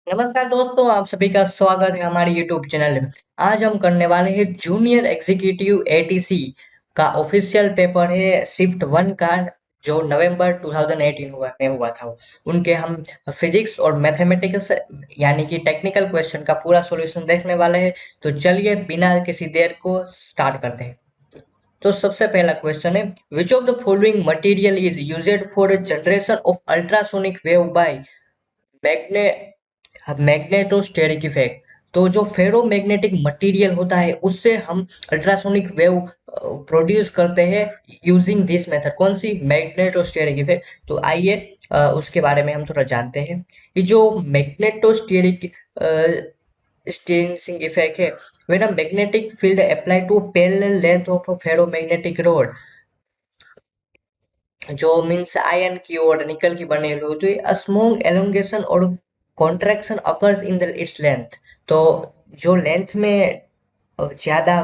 नमस्कार दोस्तों, आप सभी का स्वागत है हमारे YouTube चैनल में। आज हम करने वाले हैं जूनियर एग्जीक्यूटिव एटीसी का ऑफिशियल पेपर है शिफ्ट वन का, जो नवंबर 2018 में हुआ था। उनके हम फिजिक्स और मैथमेटिक्स यानी कि टेक्निकल क्वेश्चन का पूरा सॉल्यूशन देखने वाले हैं। तो चलिए बिना किसी देर को स्टार्ट करते हैं। तो सबसे पहला क्वेश्चन है, which of the following material is used for generation of ultrasonic wave by magne magnetostrictive effect. तो जो फेरोमैग्नेटिक मटेरियल होता है उससे हम अल्ट्रासोनिक वेव प्रोड्यूस करते हैं यूजिंग दिस मेथड। कौन सी? मैग्नेटोस्टेरिक इफेक्ट। तो आइए उसके बारे में हम थोड़ा जानते हैं। ये जो मैग्नेटोस्टेरिक स्टेरिंग इफेक्ट है, when a magnetic field apply to parallel length of a ferromagnetic rod, जो मीन्स आयन की और निकल की बनी हुई, तो ये स्मॉल एलोंगेशन और contraction occurs in the its length. तो जो लेंथ में ज्यादा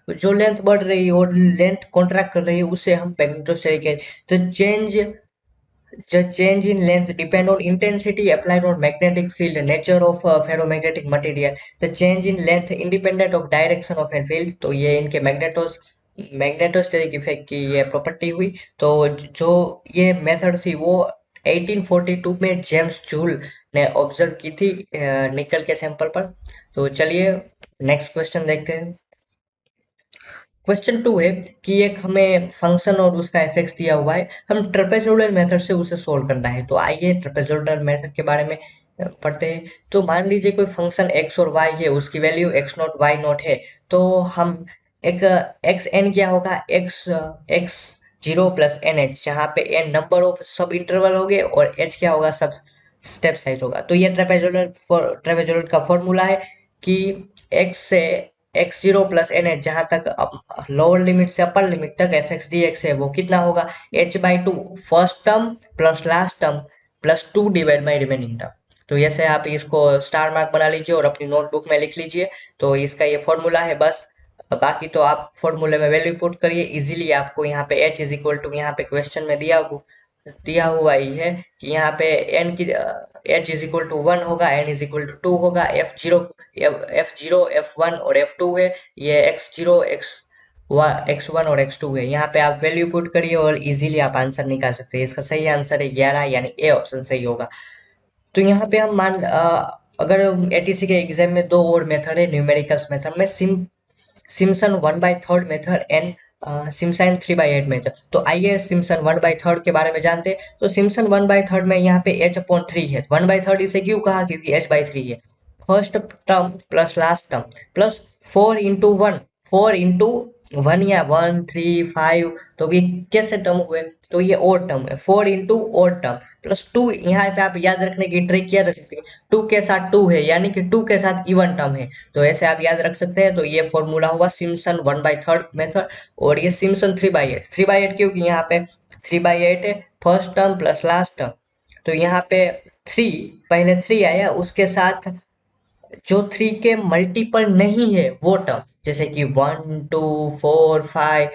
जो लेंथ बढ़ रही है और लेंथ कॉन्ट्रैक्ट कर रही है उसे हम मैग्नेटोस्टेरिक कहते हैं। तो change in length depend on intensity applied on magnetic field, nature of ferromagnetic material. The change in length independent of direction of a field। तो ये इनके मैग्नेटोस्टेरिक इफेक्ट की ये प्रॉपर्टी हुई। तो जो ये मेथड थी वो 1842 में जेम्स जूल ने ऑब्जर्व की थी निकल के सैंपल पर। तो चलिए नेक्स्ट क्वेश्चन देखते हैं। क्वेश्चन टू है कि एक हमें फंक्शन और उसका एफएक्स दिया हुआ है, हम ट्रेपेजोइडल मेथड से उसे सोल्व करना है। तो आइए ट्रेपेजोइडल मेथड के बारे में पढ़ते हैं। तो मान लीजिए कोई फंक्शन एक्स और वाई है, उसकी value X naught Y naught है। तो हम एक एक्स एन क्या होगा, X X zero plus N H, जहाँ पे N number of sub interval हो गए और एच क्या होगा, सब स्टेप साइज होगा। तो ये ट्रेपेजोइडल का फॉर्मूला है कि एक्स से X zero plus N H, जहां तक लोअर लिमिट से अपर लिमिट तक एफ एक्स डी एक्स है, वो कितना होगा, H by two first term plus last term plus two divide by remaining term. तो ऐसे आप इसको स्टार मार्क बना लीजिए और अपनी नोटबुक में लिख लीजिए। तो इसका ये फॉर्मूला है बस। बाकी तो आप फॉर्मूले में वैल्यू पुट करिए इजीली। आपको यहाँ पे एच इज इक्वल टू, यहाँ पे क्वेश्चन में दिया हुआ ही है कि यहाँ पे एन की H is equal to one होगा, N is equal to two होगा, एफ जीरो एफ वन और एफ टू है, ये एक्स जीरो एक्स वन और एक्स टू है। यहाँ पे आप वैल्यू पुट करिए और इजीली आप आंसर निकाल सकते हैं। इसका सही आंसर है 11, यानी ए ऑप्शन सही होगा। तो यहाँ पे हम अगर एटीसी के एग्जाम में दो और मेथड है न्यूमेरिकल्स मेथड में, Simpson one by third method and Simpson three by eight method. तो आइए सिम्पसन वन बाई थर्ड के बारे में जानते हैं। तो सिम्पसन वन बाई थर्ड में यहाँ पे एच अपॉन थ्री है। वन बाई थर्ड इसे क्यों कहा, क्योंकि एच बाई थ्री है। First term plus last term plus four into one, four into one या वन थ्री फाइव, तो ये कैसे टर्म हुए, तो ये और टर्म है। फोर इंटू और टर्म प्लस टू, यहाँ पे आप याद रखने की ट्रिक क्या रख सकते हैं, टू के साथ टू है यानी कि टू के साथ इवन टर्म है। तो ऐसे आप याद रख सकते हैं। तो ये फॉर्मूला हुआ Simpson one by third method. और ये सिम्पसन थ्री बाई एट क्योंकि यहाँ पे थ्री बाई एट है, first term plus last term. तो यहाँ पे थ्री, पहले थ्री आया, उसके साथ जो थ्री के मल्टीपल नहीं है वो टर्म, जैसे कि one two four five,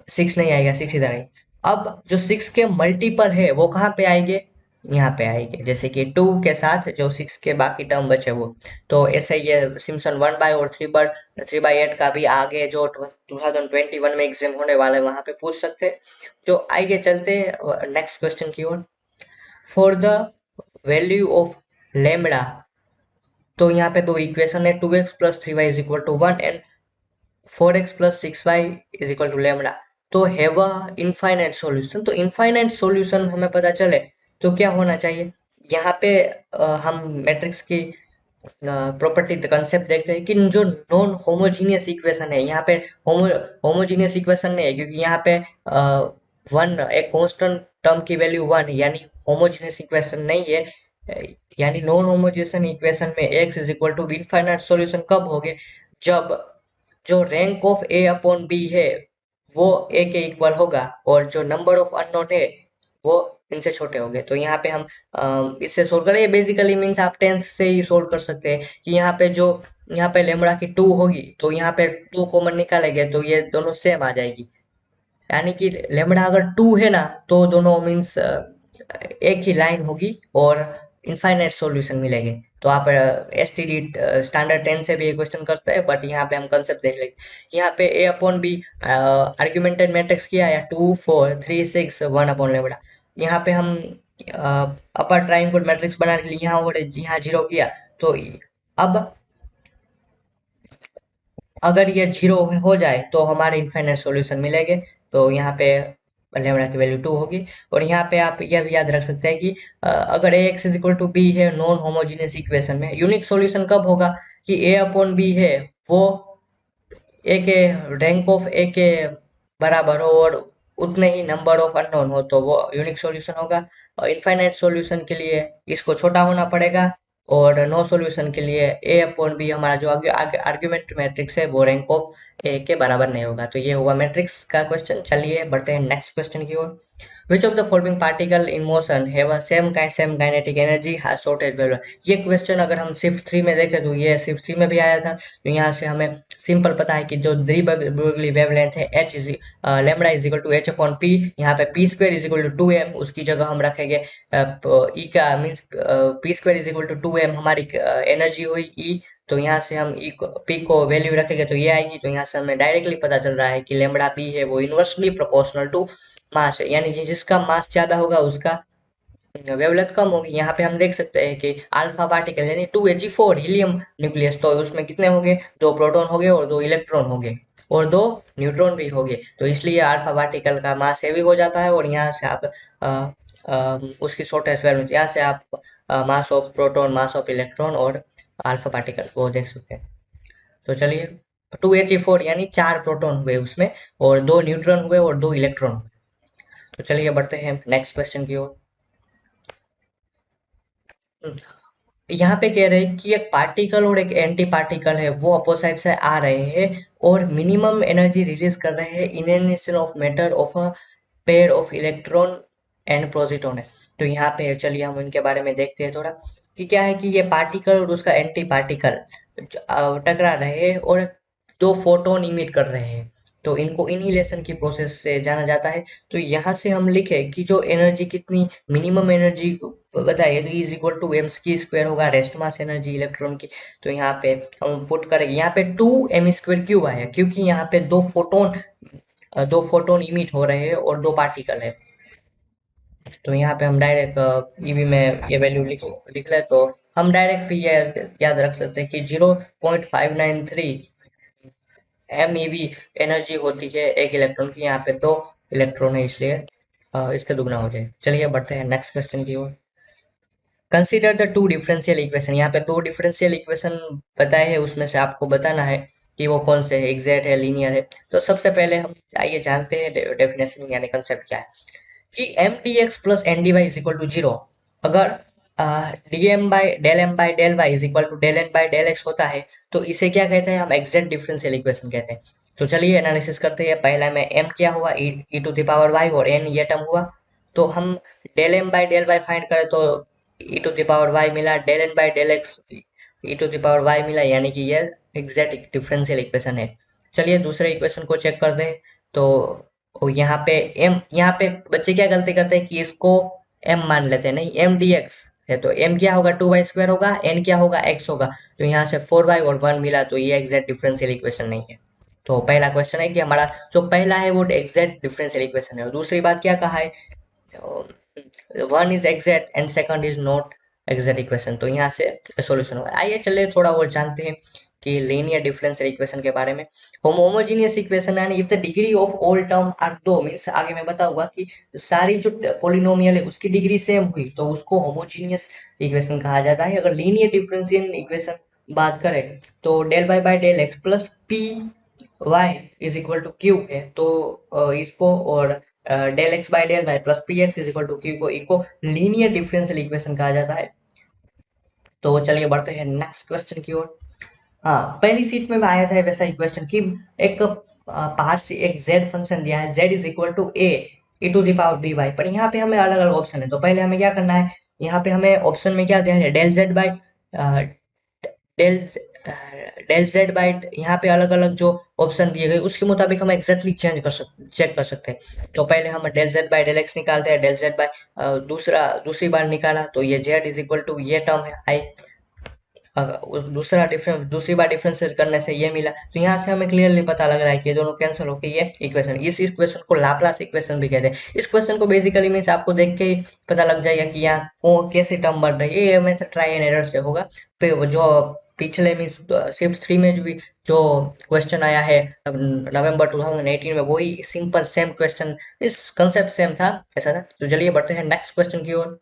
six नहीं आएगा, सिक्स इधर आएगा। अब जो सिक्स के मल्टीपल है वो कहाँ पे आएंगे, यहाँ पे आएंगे, जैसे कि टू के साथ जो सिक्स के बाकी टर्म बचे वो। तो ऐसे ये सिम्पसन वन बाय और थ्री बाई एट का भी आगे जो 2021 में एग्जाम होने वाला है वहां पे पूछ सकते हैं। जो आगे चलते हैं नेक्स्ट क्वेश्चन की ओर। For the value of lambda, तो यहाँ पे दो इक्वेशन है, two X plus three Y is equal to one and four X plus six Y is equal to lambda. तो हैव अ इनफाइनाइट सॉल्यूशन। तो infinite solution हमें पता चले तो क्या होना चाहिए। यहाँ पे हम मैट्रिक्स की प्रॉपर्टी कंसेप्ट देखते हैं कि जो नॉन होमोजीनियस इक्वेशन है, यहाँ पे होमोजीनियस इक्वेशन नहीं है, क्योंकि यहाँ पे वन एक कांस्टेंट टर्म की वैल्यू वन है, यानी होमोजीनियस इक्वेशन नहीं है। यानी नॉन होमोजीनियस इक्वेशन में X is equal to infinite solution कब होगे, जब जो rank of A upon B है वो ए के इक्वल होगा और जो नंबर ऑफ अननोन है वो इनसे छोटे होंगे। तो यहाँ पे हम इससे सोल्व करें। ये बेसिकली मीन्स आप टेंथ से ही सोल्व कर सकते हैं कि यहाँ पे लेमड़ा की टू होगी तो यहाँ पे टू कॉमन निकालेंगे तो ये दोनों सेम आ जाएगी। यानी कि लेमड़ा अगर टू है ना तो दोनों मीन्स एक ही लाइन होगी और इनफाइनाइट सॉल्यूशन मिलेंगे। तो आप एसटीडी स्टैंडर्ड 10 से भी ये क्वेश्चन करते हैं, बट यहाँ पे हम कंसेप्ट देख लेंगे। यहाँ पे ए अपॉन बी आर्ग्यूमेंटेड मैट्रिक्स किया है 2 4 3 6 1 अपॉन लेमडा। यहाँ पे हम अपर ट्राइंगल मैट्रिक्स बनाने के लिए यहाँ जीरो किया। तो अब अगर ये जीरो हो जाए तो हमारे इनफाइनाइट सॉल्यूशन मिलेंगे। तो यहाँ पे लेमडा की वैल्यू 2 होगी। और यहाँ पे आप यह भी याद रख सकते हैं कि अगर A X is equal to B है नॉन होमोजीनियस इक्वेशन में, यूनिक सॉल्यूशन कब होगा कि ए अपॉन बी है वो ए के रैंक ऑफ ए के बराबर हो और उतने ही नंबर ऑफ अननोन हो, तो वो यूनिक सॉल्यूशन होगा। और इनफाइनाइट सॉल्यूशन के लिए इसको छोटा होना पड़ेगा। और नो सॉल्यूशन के लिए ए अपॉन बी हमारा जो आर्ग्यूमेंट मैट्रिक्स है वो रैंक ऑफ ए के बराबर नहीं होगा। तो ये हुआ मैट्रिक्स का क्वेश्चन। चलिए बढ़ते हैं नेक्स्ट क्वेश्चन की ओर। Which of the following particle in motion have a same kinetic energy has shortest wavelength? ये क्वेश्चन अगर हम शिफ्ट 3 में देखें तो ये शिफ्ट 3 में भी आया था। तो यहाँ से हमें सिंपल पता है कि जो द्विबर्गली वेवलेंथ है H is lambda is equal to H upon P. यहाँ पे P square is equal to 2m, उसकी जगह हम रखेंगे ई का means P square is equal to 2m हमारी एनर्जी हुई ई। तो यहाँ से हम ई को पी को वैल्यू रखेंगे तो ये आएगी। तो यहाँ से हमें डायरेक्टली पता चल रहा है कि लेमडा पी है वो इनवर्सली प्रोपोर्शनल टू मास है, यानी जिसका मास ज्यादा होगा उसका वेवलेंथ कम होगी। यहाँ पे हम देख सकते हैं कि अल्फा पार्टिकल यानी 2Ag4 हीलियम न्यूक्लियस, तो उसमें कितने होंगे, 2 प्रोटॉन हो गए और 2 इलेक्ट्रॉन हो गए और 2 न्यूट्रॉन भी हो गए। तो इसलिए अल्फा पार्टिकल का मास हेवी हो जाता है। और यहाँ से आप उसकी शॉर्टेस्ट वेवलेंथ, यहाँ से आप mass of proton, mass of electron और अल्फा पार्टिकल वो देख सकते हैं। तो चलिए 2Ag4 यानी 4 प्रोटॉन हुए उसमें और 2 न्यूट्रॉन हुए और 2 इलेक्ट्रॉन। तो चलिए बढ़ते हैं नेक्स्ट क्वेश्चन की ओर। यहाँ पे कह रहे हैं कि एक पार्टिकल और एक एंटी पार्टिकल है वो अपोजिट से आ रहे हैं और मिनिमम एनर्जी रिलीज कर रहे हैं inertial of matter of a pair of electron and proton है। तो यहाँ पे चलिए हम इनके बारे में देखते हैं थोड़ा कि क्या है कि ये पार्टिकल और उसका एंटी पार्टिकल टकरा रहे हैं और दो फोटोन इमिट कर रहे हैं। तो इनको इनहिलेशन की प्रोसेस से जाना जाता है। तो यहाँ से हम लिखे कि जो एनर्जी कितनी मिनिमम एनर्जी बताइए तो इज इक्वल टू एम की स्क्वायर होगा रेस्ट मास एनर्जी इलेक्ट्रॉन की। तो यहाँ पे हम पुट करेंगे, यहाँ पे 2m² क्यों आया, क्योंकि यहाँ पे दो फोटोन इमिट हो रहे हैं और दो पार्टिकल है। तो यहाँ पे हम डायरेक्ट ईवी में ये वैल्यू लिख ले तो हम डायरेक्ट भी ये याद रख सकते हैं कि 0.593 MeV एनर्जी होती है एक इलेक्ट्रॉन की। यहाँ पे दो इलेक्ट्रॉन है इसलिए इसका दुगना हो जाए। चलिए बढ़ते हैं नेक्स्ट क्वेश्चन की ओर। Consider the two differential equation. यहाँ पे दो डिफरेंशियल इक्वेशन बताए हैं, उसमें से आपको बताना है कि वो कौन से है, एग्जैक्ट है, लीनियर है। तो सबसे पहले हम आइए जानते हैं डेफिनेशन यानी कंसेप्ट क्या है कि M D X plus N D Y is equal to zero. अगर D M by del Y is equal to del N by del X होता है तो इसे क्या कहते हैं, हम एग्जैक्ट डिफरेंशियल इक्वेशन कहते हैं। तो चलिए एनालिसिस करते हैं। पहला में एम क्या हुआ, E to the power Y और एन ये टर्म हुआ। तो हम del M by del Y find करें तो E to the power Y मिला, del N by del X E to the power Y मिला, यानी कि ये एग्जैक्ट डिफरेंशियल इक्वेशन है। चलिए दूसरे इक्वेशन को चेक करते हैं। तो यहाँ पे बच्चे क्या गलती करते हैं कि इसको m मान लेते हैं, नहीं m dx है तो m क्या होगा 2y² होगा, n क्या होगा x होगा। तो यहाँ से 4y और 1 मिला तो ये एग्जैक्ट डिफरेंशियल इक्वेशन नहीं है। तो पहला क्वेश्चन है कि हमारा जो पहला है वो एग्जैक्ट डिफरेंशियल इक्वेशन है। और दूसरी बात क्या कहा है, one is exact and second is not exact equation. तो यहाँ से सॉल्यूशन होगा। आइए चलिए थोड़ा और जानते हैं कि लीनियर डिफरेंशियल इक्वेशन के बारे में। होमोजेनियस इक्वेशन यानी if the degree of all term are दो, मींस आगे मैं बताऊंगा कि सारी जो पॉलिनोमियल है उसकी डिग्री सेम हुई तो उसको होमोजेनियस इक्वेशन कहा जाता है। अगर लीनियर डिफरेंशियल इक्वेशन बात करें तो del Y by del X plus P Y is equal to Q है, तो इसको और del X by del Y plus P X is equal to Q को इको लीनियर डिफरेंशियल इक्वेशन कहा जाता है। तो चलिए बढ़ते हैं नेक्स्ट क्वेश्चन की ओर। हाँ, पहली सीट में आया था वैसा ही क्वेश्चन कि एक बाहर से एक z फंक्शन दिया है, z is equal to a e to the power B Y, पर यहाँ पे हमें अलग अलग ऑप्शन है। तो पहले हमें क्या करना है, यहाँ पे हमें ऑप्शन में क्या दिया है, del z by del del Z by, यहाँ पे अलग अलग जो ऑप्शन दिए गए उसके मुताबिक हम एग्जैक्टली चेक कर सकते हैं। तो पहले हम del Z by del X निकालते हैं, डेल जेड बाई दूसरी बार निकाला तो ये जेड इज इक्वल टू ये टर्म है आई, दूसरी बार डिफरेंशिएट करने से ये मिला। तो यहाँ से हमें क्लियरली पता लग रहा है कि ये दोनों कैंसिल होकर ये इक्वेशन, इस इक्वेशन को लाप्लास इक्वेशन भी कहते हैं। इस क्वेश्चन को बेसिकली मीन्स आपको देख के ही पता लग जाएगा कि यहाँ कैसे टर्म बन रही है। ये मेथड ट्राई एंड एरर से होगा। फिर जो पिछले मीन्स शिफ्ट 3 में भी जो क्वेश्चन आया है नवंबर 2018 में, वही सिंपल सेम क्वेश्चन, इस कंसेप्ट सेम था, ऐसा था। तो चलिए बढ़ते हैं नेक्स्ट क्वेश्चन की ओर।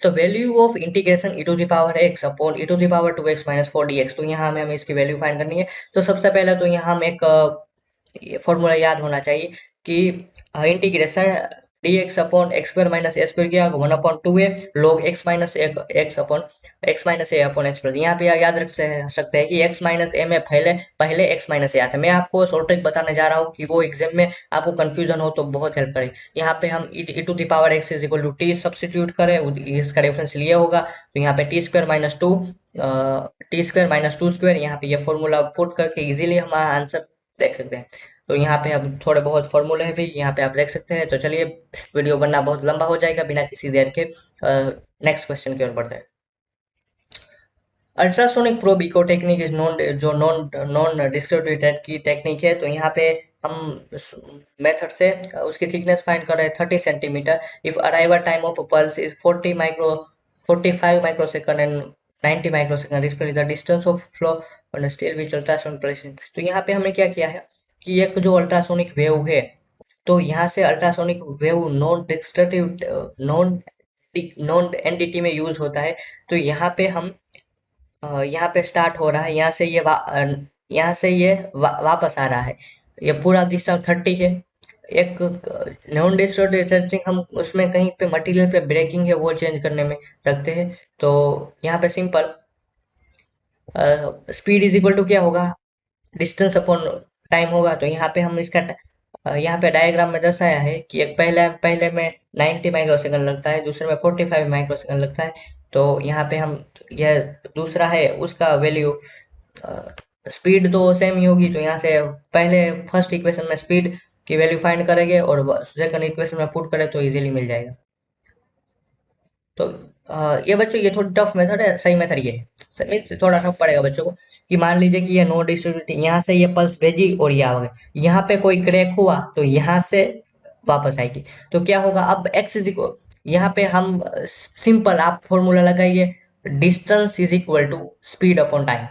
तो value of integration e to the power x upon e to the power 2x minus 4 dx, तो यहाँ हमें इसकी वैल्यू फाइंड करनी है। तो सबसे पहले तो यहाँ हम एक ये फॉर्मूला याद होना चाहिए कि integration dx upon X square minus A square किया 1/2a log x minus X upon X minus A upon X plus. यहाँ पे याद रख सकते हैं कि x माइनस ए में पहले पहले x माइनस ए आता है। मैं आपको शॉर्ट ट्रिक बताने जा रहा हूँ कि वो एग्जाम में आपको कंफ्यूजन हो तो बहुत हेल्प करे। यहाँ पे हम e to the power x is equal to T substitute करें, इसका रेफरेंस लिया होगा तो यहाँ पे T square minus two T square minus two square, यहाँ पे ये फॉर्मूला पुट करके इजीली हमारा आंसर देख सकते हैं। तो यहाँ पे अब थोड़े बहुत फॉर्मूले हैं भी यहाँ पे आप देख सकते हैं। तो चलिए वीडियो बनना बहुत लंबा हो जाएगा, बिना किसी देर के नेक्स्ट क्वेश्चन की ओर बढ़ते हैं। Ultrasonic probe echo technique is non जो नॉन नॉन डिस्क्रिप्टिव की टेक्निक है। तो यहाँ पे हम मेथड से उसकी थिकनेस फाइंड कर रहे हैं 30 centimetre. If arrival time of pulse is 45 microsecond and 90 microsecond respectively the distance of flow on steel which ultrasonic pressing. तो यहाँ पे हमने क्या किया है कि एक जो अल्ट्रासोनिक वेव है, तो यहाँ से ultrasonic wave non destructive non non NDT में यूज होता है। तो यहाँ पे हम यहाँ पे स्टार्ट हो रहा है, यहाँ से ये वापस आ रहा है। ये पूरा डिस्टेंस 30 है। एक नॉन डिस्ट्रक्टिव चार्जिंग हम उसमें कहीं पे मटेरियल पे ब्रेकिंग है वो चेंज करने में रखते हैं। तो यहाँ पे simple speed is equal to क्या होगा, डिस्टेंस अपॉन टाइम होगा। तो यहाँ पे हम इसका यहाँ पे डायग्राम में दर्शाया है कि एक पहले में 90 माइक्रोसेकंड लगता है, दूसरे में 45 माइक्रोसेकंड लगता है। तो यहाँ पे हम यह दूसरा है उसका वैल्यू स्पीड तो सेम ही होगी। तो यहाँ से पहले फर्स्ट इक्वेशन में स्पीड की वैल्यू फाइंड करेंगे और सेकंड इक्वेशन में पुट करें तो इजीली मिल जाएगा। तो ये बच्चों ये थोड़ी टफ मेथड है, सही मेथड ये है, मीन्स थोड़ा टफ पड़ेगा बच्चों को। कि मान लीजिए कि ये नो डिस्ट्रीब्यूटिव, यहाँ से ये पल्स भेजी और ये आ गए, यहाँ पे कोई क्रैक हुआ तो यहाँ से वापस आएगी। तो क्या होगा, अब एक्स इज इक्वल, यहाँ पे हम सिंपल आप फॉर्मूला लगाइए, distance is equal to speed upon time,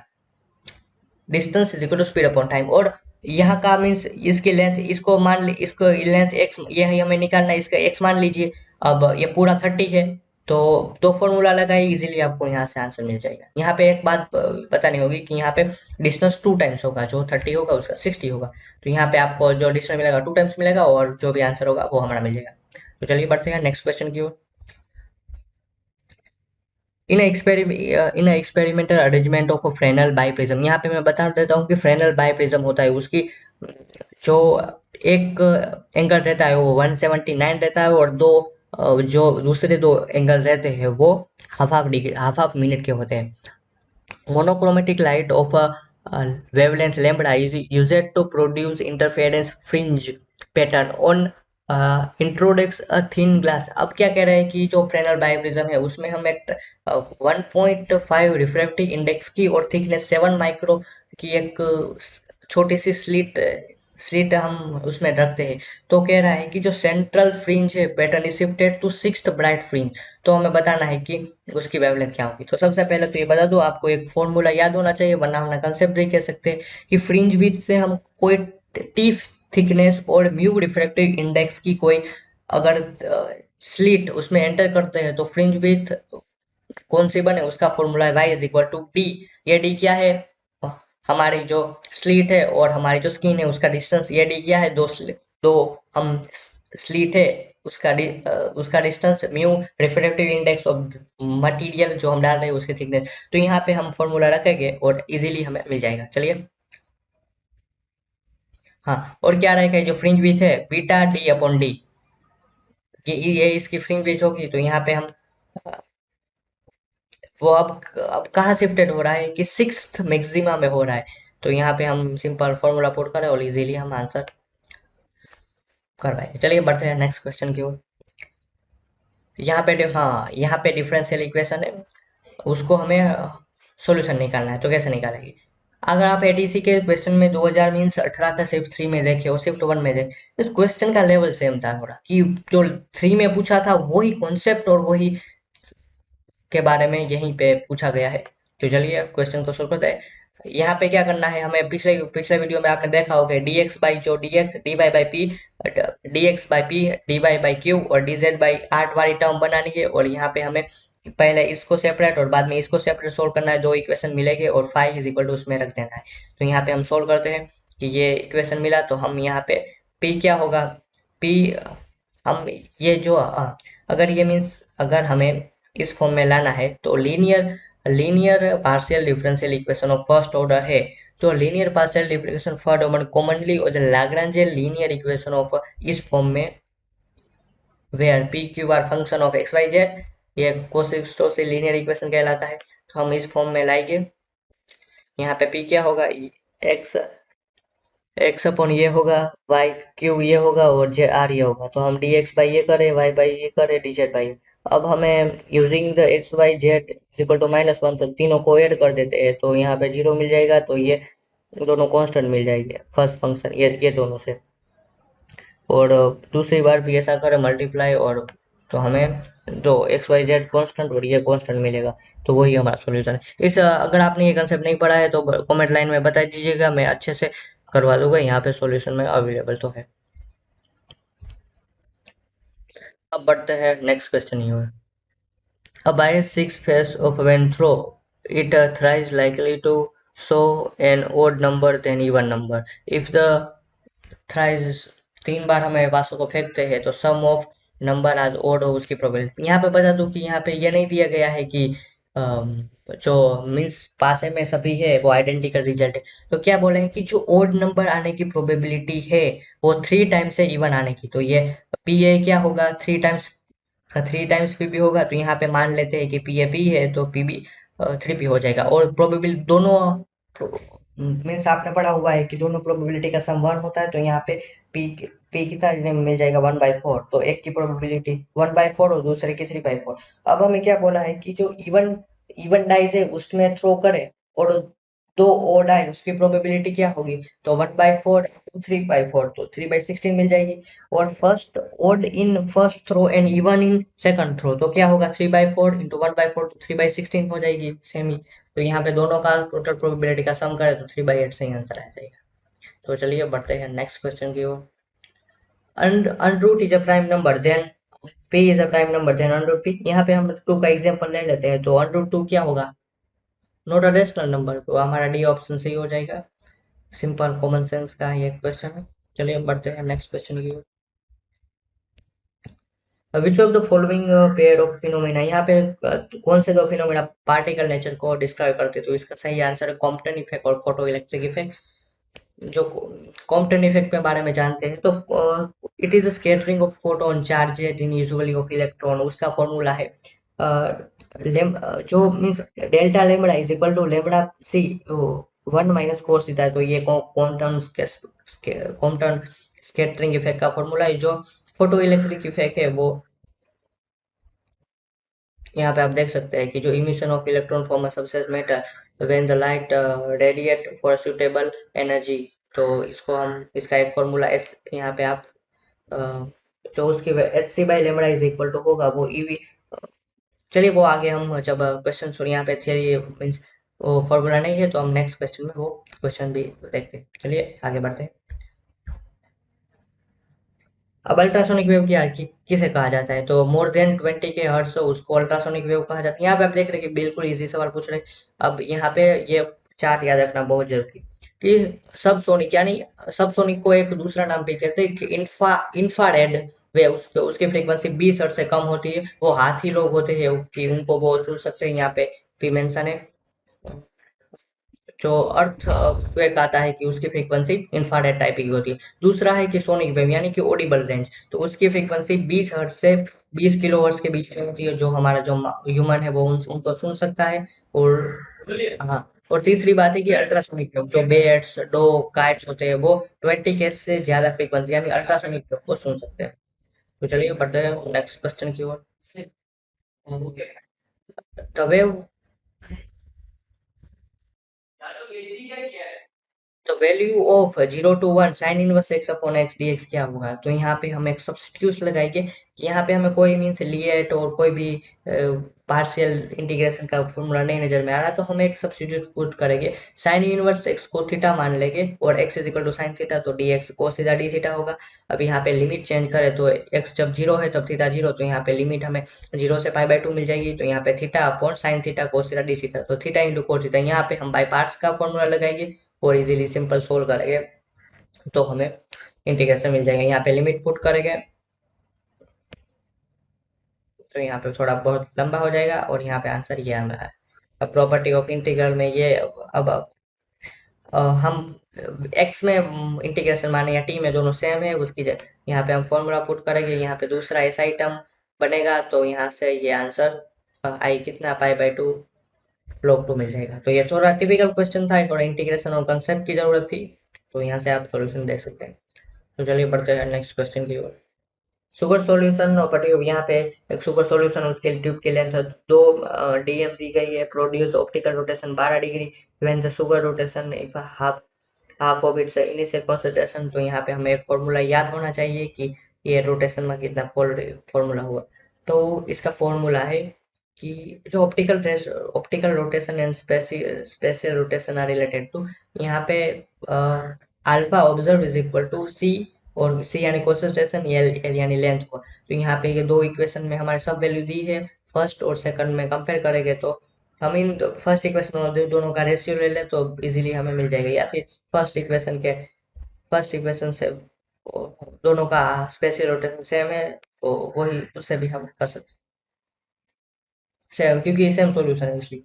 distance is equal to speed upon time. और यहाँ का मीन्स इसकी लेंथ, इसको मान ली, इसको लेंथ एक्स ये हमें निकालना है, इसका एक्स मान लीजिए। अब ये पूरा 30 है तो दो फॉर्मूला लगाए, इजीली आपको यहाँ से आंसर मिल जाएगा। यहाँ पे एक बात बतानी होगी कि यहाँ पे डिस्टेंस 2 टाइम्स होगा, जो 30 होगा उसका 60 होगा। तो यहाँ पे आपको जो डिस्टेंस मिलेगा 2 टाइम्स मिलेगा और जो भी आंसर होगा वो हमारा मिल जाएगा। तो चलिए बढ़ते हैं नेक्स्ट क्वेश्चन की ओर। In experimental arrangement of Fresnel biprism, यहाँ पे मैं बता देता हूँ कि फ्रेनेल बाइप्रिज्म होता है, उसकी जो एक एंगल रहता है वो 179 रहता है और दो जो दूसरे दो एंगल रहते हैं वो हाफ हाफ मिनट के होते हैं। Monochromatic light of wavelength lambda is used to produce interference fringe pattern on introduce a thin glass. अब क्या कह रहे हैं कि जो फ्रेनेल बाइप्रिज्म है उसमें हम एक 1.5 रिफ्रैक्टिव इंडेक्स की और थिकनेस 7 माइक्रो की एक छोटी सी स्लिट हम उसमें रखते हैं। तो कह रहा है कि जो सेंट्रल फ्रिंज है pattern is shifted to sixth bright fringe. तो हमें बताना है कि उसकी वेवलेंथ क्या होगी। तो सबसे पहले तो ये बता दो, आपको एक फॉर्मूला याद होना चाहिए, वरना हम कंसेप्ट भी कह सकते हैं कि फ्रिंज विड्थ से हम कोई टी थिकनेस और म्यू रिफ्रैक्टिव इंडेक्स की कोई अगर स्लिट उसमें एंटर करते हैं तो फ्रिंज विड्थ कौन सी बने, उसका फॉर्मूला है y is equal to D. ये डी क्या है, हमारी जो स्लीट है और हमारी जो स्किन है उसका डिस्टेंस। ये डी क्या है, दो हम स्लीट है उसका distance, mu refractive index of material जो हम डाल रहे हैं उसकी थिकनेस। तो यहाँ पे हम फॉर्मूला रखेंगे और इजीली हमें मिल जाएगा। चलिए हाँ, और क्या रहेगा, जो फ्रिंज विड्थ है बीटा डी अपॉन डी, ये इसकी फ्रिंज विड्थ होगी। तो यहाँ पे हम वो अब कहाँ शिफ्टेड हो रहा है कि सिक्स्थ मैक्सिमा में हो रहा है। तो यहाँ पे हम सिंपल फॉर्मूला पुट करें और इजीली हम आंसर करवाएंगे। चलिए बढ़ते हैं नेक्स्ट क्वेश्चन की ओर। यहाँ पे हाँ, यहाँ पे डिफरेंशियल इक्वेशन है, उसको हमें सॉल्यूशन निकालना है। तो कैसे निकालेंगे? अगर आप एडीसी के क्वेश्चन में 2000 मीन्स 18 का शिफ्ट 3 में देखे और शिफ्ट 1 में देखे, इस क्वेश्चन का लेवल सेम था थोड़ा, कि जो 3 में पूछा था वही कॉन्सेप्ट और वही के बारे में यहीं पे पूछा गया है। तो चलिए क्वेश्चन को सोल्व करते हैं। यहाँ पे क्या करना है हमें, पिछले पिछले वीडियो में आपने देखा होगा dx बाई जो dx dy by P, dx by P dy by Q और dz बाई आर्ट वाली टर्म बनानी है। और यहाँ पे हमें पहले इसको सेपरेट और बाद में इसको सेपरेट सोल्व करना है। दो इक्वेशन मिलेंगे और फाइव इज इक्वल टू उसमें रख देना है। तो यहाँ पे हम सोल्व करते हैं कि ये इक्वेशन मिला, तो हम यहाँ पे p क्या होगा, p हम ये जो अगर ये मीन्स अगर हमें इस फॉर्म में लाना है तो linear partial differential equation of first order है। जो linear partial differential first order commonly और लाग्रांजियन लीनियर इक्वेशन ऑफ इस फॉर्म में where P Q R function of X Y Z, ये कोसिस्टोसी लीनियर इक्वेशन कहलाता है। तो हम इस फॉर्म में लाएंगे। यहाँ पे पी क्या होगा, एक्स एक्स अपॉन ये होगा, वाई क्यू ये होगा और जे आर ये होगा। तो हम डी एक्स बाई ये करें, वाई बाई ये करें, डी जेड बाई। अब हमें using the X Y Z equal to -1, तो तीनों को ऐड कर देते हैं। तो यहाँ पे 0 मिल जाएगा, तो ये दोनों कांस्टेंट मिल जाएंगे फर्स्ट फंक्शन ये दोनों से। और दूसरी बार भी ऐसा करें मल्टीप्लाई, और तो हमें दो एक्स वाई जेड कॉन्स्टेंट और ये कॉन्स्टेंट मिलेगा। तो वही हमारा सॉल्यूशन है। इस अगर आपने ये कंसेप्ट नहीं पढ़ा है तो कमेंट लाइन में बता दीजिएगा, मैं अच्छे से करवा दूंगा। यहाँ पे सॉल्यूशन में अवेलेबल तो है। अब बढ़ते हैं नेक्स्ट क्वेश्चन ही है। A bias six face of when throw it thrice likely to show an odd number than even number. If the thrice तीन बार हमें पासों को फेंकते हैं तो सम ऑफ नंबर आज ओड हो उसकी प्रोबेबिलिटी। यहाँ पे बता दूं कि यहाँ पे ये नहीं दिया गया है कि जो मीन्स पासे में सभी है वो आइडेंटिकल रिजल्ट है। तो क्या बोले हैं कि जो ओड नंबर आने की प्रोबेबिलिटी है वो 3 टाइम्स है इवन आने की। तो ये पी ए क्या होगा, 3 टाइम्स पी बी होगा। तो यहाँ पे मान लेते हैं कि पी ए पी है तो पी बी 3 पी हो जाएगा। और प्रोबेबिलिटी दोनों मीन्स आपने पढ़ा हुआ है कि दोनों प्रोबेबिलिटी का सम 1 होता है। तो यहाँ पे पी पी कितना मिल जाएगा 1/4। तो एक की प्रोबेबिलिटी 1/4 और दूसरे की 3/4। अब हमें क्या बोला है कि जो इवन इवन डाइज है उसमें थ्रो करे और दो ओड आए उसकी प्रोबेबिलिटी क्या होगी, तो 1/4 3/4, तो 3/16 मिल जाएगी। और first odd in first throw and even in second throw, तो क्या होगा 3/4 इंटू 1/4, तो 3/16 हो जाएगी सेम ही। तो यहाँ पे दोनों का टोटल प्रोबेबिलिटी का सम करें तो 3/8 सही आंसर आ जाएगा। तो चलिए बढ़ते हैं नेक्स्ट क्वेश्चन की ओर। unroot is a prime number then p is a prime number then unroot p। यहाँ पे हम 2 का एग्जांपल ले लेते हैं। तो unroot 2 क्या होगा, नॉट अ रेशनल नंबर। तो हमारा डी ऑप्शन सही हो जाएगा। सिंपल कॉमन सेंस का ये क्वेश्चन है। चलिए बढ़ते हैं नेक्स्ट क्वेश्चन की ओर। Which of the following pair of phenomena, यहाँ पे कौन से दो फिनोमेना पार्टिकल नेचर को डिस्क्राइब करते हैं। तो इसका सही आंसर है कॉम्पटन इफेक्ट और फोटो इलेक्ट्रिक इफेक्ट। जो कॉम्पटन इफेक्ट के बारे में जानते हैं तो it is scattering of photon charged in usually of electron. उसका फॉर्मूला है जो means delta lambda is equal to lambda C 1 - cos theta. तो ये कॉम्पटन स्कैटरिंग इफेक्ट का फॉर्मूला है। जो फोटो इलेक्ट्रिक इफेक्ट है वो यहाँ पे आप देख सकते हैं कि जो emission of electron from a substance matter when the light radiate for suitable energy. तो इसको हम इसका एक फॉर्मूला एस यहाँ पे आप जो उसकी H C by lambda is equal to होगा वो ईवी। चलिए वो आगे हम जब क्वेश्चन सुनिए, यहाँ पे थियरी मीन्स वो फॉर्मूला नहीं है तो हम नेक्स्ट क्वेश्चन में वो क्वेश्चन भी देखते हैं। चलिए आगे बढ़ते हैं। अब अल्ट्रासोनिक वेव क्या किसे कहा जाता है, तो मोर देन 20 के हर्ट्ज उसको अल्ट्रासोनिक वेव कहा जाता है। यहाँ पे आप देख रहे हैं कि बिल्कुल इजी सवाल पूछ रहे हैं। अब यहाँ पे ये चार्ट याद रखना बहुत जरूरी कि सब सोनिक यानी सब सोनिक को एक दूसरा नाम भी कहते हैं कि इंफ्रारेड वेव, उसकी फ्रीक्वेंसी 20 हर्ट्ज से कम होती है। वो हाथी लोग होते हैं कि उनको वो सुन सकते हैं, यहाँ पे भी मेंशन है। जो अर्थ क्वेक आता है कि उसकी फ्रीक्वेंसी इंफ्रारेड टाइप की होती है। दूसरा है कि सोनिक वेव यानी कि ऑडिबल रेंज, तो उसकी फ्रीक्वेंसी 20 हर्ट्ज से 20 किलो हर्ट्ज के बीच में होती है, जो हमारा जो ह्यूमन है वो उनको सुन सकता है। और हाँ, और तीसरी बात है कि अल्ट्रासोनिक वेव, जो बेट्स डॉग काइट्स होते हैं वो 20 के से ज्यादा फ्रीक्वेंसी यानी अल्ट्रासोनिक वेव को सुन सकते हैं। तो चलिए बढ़ते हैं नेक्स्ट क्वेश्चन की ओर। द वेव तो value of 0 to 1 sign inverse x upon x D x क्या होगा? तो यहाँ पे हम एक सब्स्टिट्यूट लगाएंगे कि यहाँ पे हमें कोई मीन्स लिएट और कोई भी पार्शियल इंटीग्रेशन का फॉर्मूला नहीं नजर में आ रहा, तो हम एक सब्स्टिट्यूट पुट करेंगे। साइन इनवर्स एक्स को थीटा मान लेंगे और X is equal to sine theta, तो D X cos theta D theta होगा। अब यहाँ पे लिमिट चेंज करें तो एक्स जब जीरो है तब थीटा जीरो, तो यहाँ पे लिमिट हमें 0 से π/2 मिल जाएगी, तो यहाँ पे theta upon sine theta cos theta D theta, तो थीटा इंटू कोस थीटा। यहाँ पे हम बाई पार्ट्स का फॉर्मूला लगाएंगे और इजीली सिंपल सोल्व करेंगे तो हमें इंटीग्रेशन मिल जाएगा। यहाँ पे लिमिट पुट करेंगे तो यहाँ पे थोड़ा बहुत लंबा हो जाएगा और यहाँ पे आंसर ये आ रहा है। अब प्रॉपर्टी ऑफ इंटीग्रल में ये अब हम एक्स में इंटीग्रेशन माने या टी में दोनों सेम है, उसकी यहाँ पे हम फॉर्मूला पुट करेंगे। यहाँ पे दूसरा एस आई टर्म बनेगा, तो यहाँ से ये आंसर आई कितना π/2 log 2 मिल जाएगा। तो ये थोड़ा टिपिकल क्वेश्चन था, थोड़ा इंटीग्रेशन और कंसेप्ट की जरूरत थी, तो यहाँ से आप सॉल्यूशन देख सकते हैं। तो चलिए बढ़ते हैं नेक्स्ट क्वेश्चन की ओर। सुगर सॉल्यूशन प्रॉपर्टी, यहाँ पे एक सुगर सॉल्यूशन उसके ट्यूब की लेंथ 2 डीएम दी गई है, produce optical rotation 12 degree when the sugar rotation if half half of its initial concentration. तो यहाँ पे हमें एक फॉर्मूला याद होना चाहिए कि ये रोटेशन में कितना फॉर्मूला हुआ। तो इसका फॉर्मूला है कि जो optical rotation and special rotation are related to, यहाँ पे alpha observe is equal to C, और सी यानी कंसंट्रेशन, एल यानी लेंथ को। तो यहाँ पे ये दो इक्वेशन में हमारे सब वैल्यू दी है, फर्स्ट और सेकंड में कंपेयर करेंगे तो हम इन फर्स्ट इक्वेशन और दोनों का रेशियो ले लें तो इजीली हमें मिल जाएगा, या फिर फर्स्ट इक्वेशन से दोनों का स्पेशल रोटेशन सेम है तो वही उससे भी हम कर सकते हैं सेम, क्योंकि सेम सॉल्यूशन है इसलिए।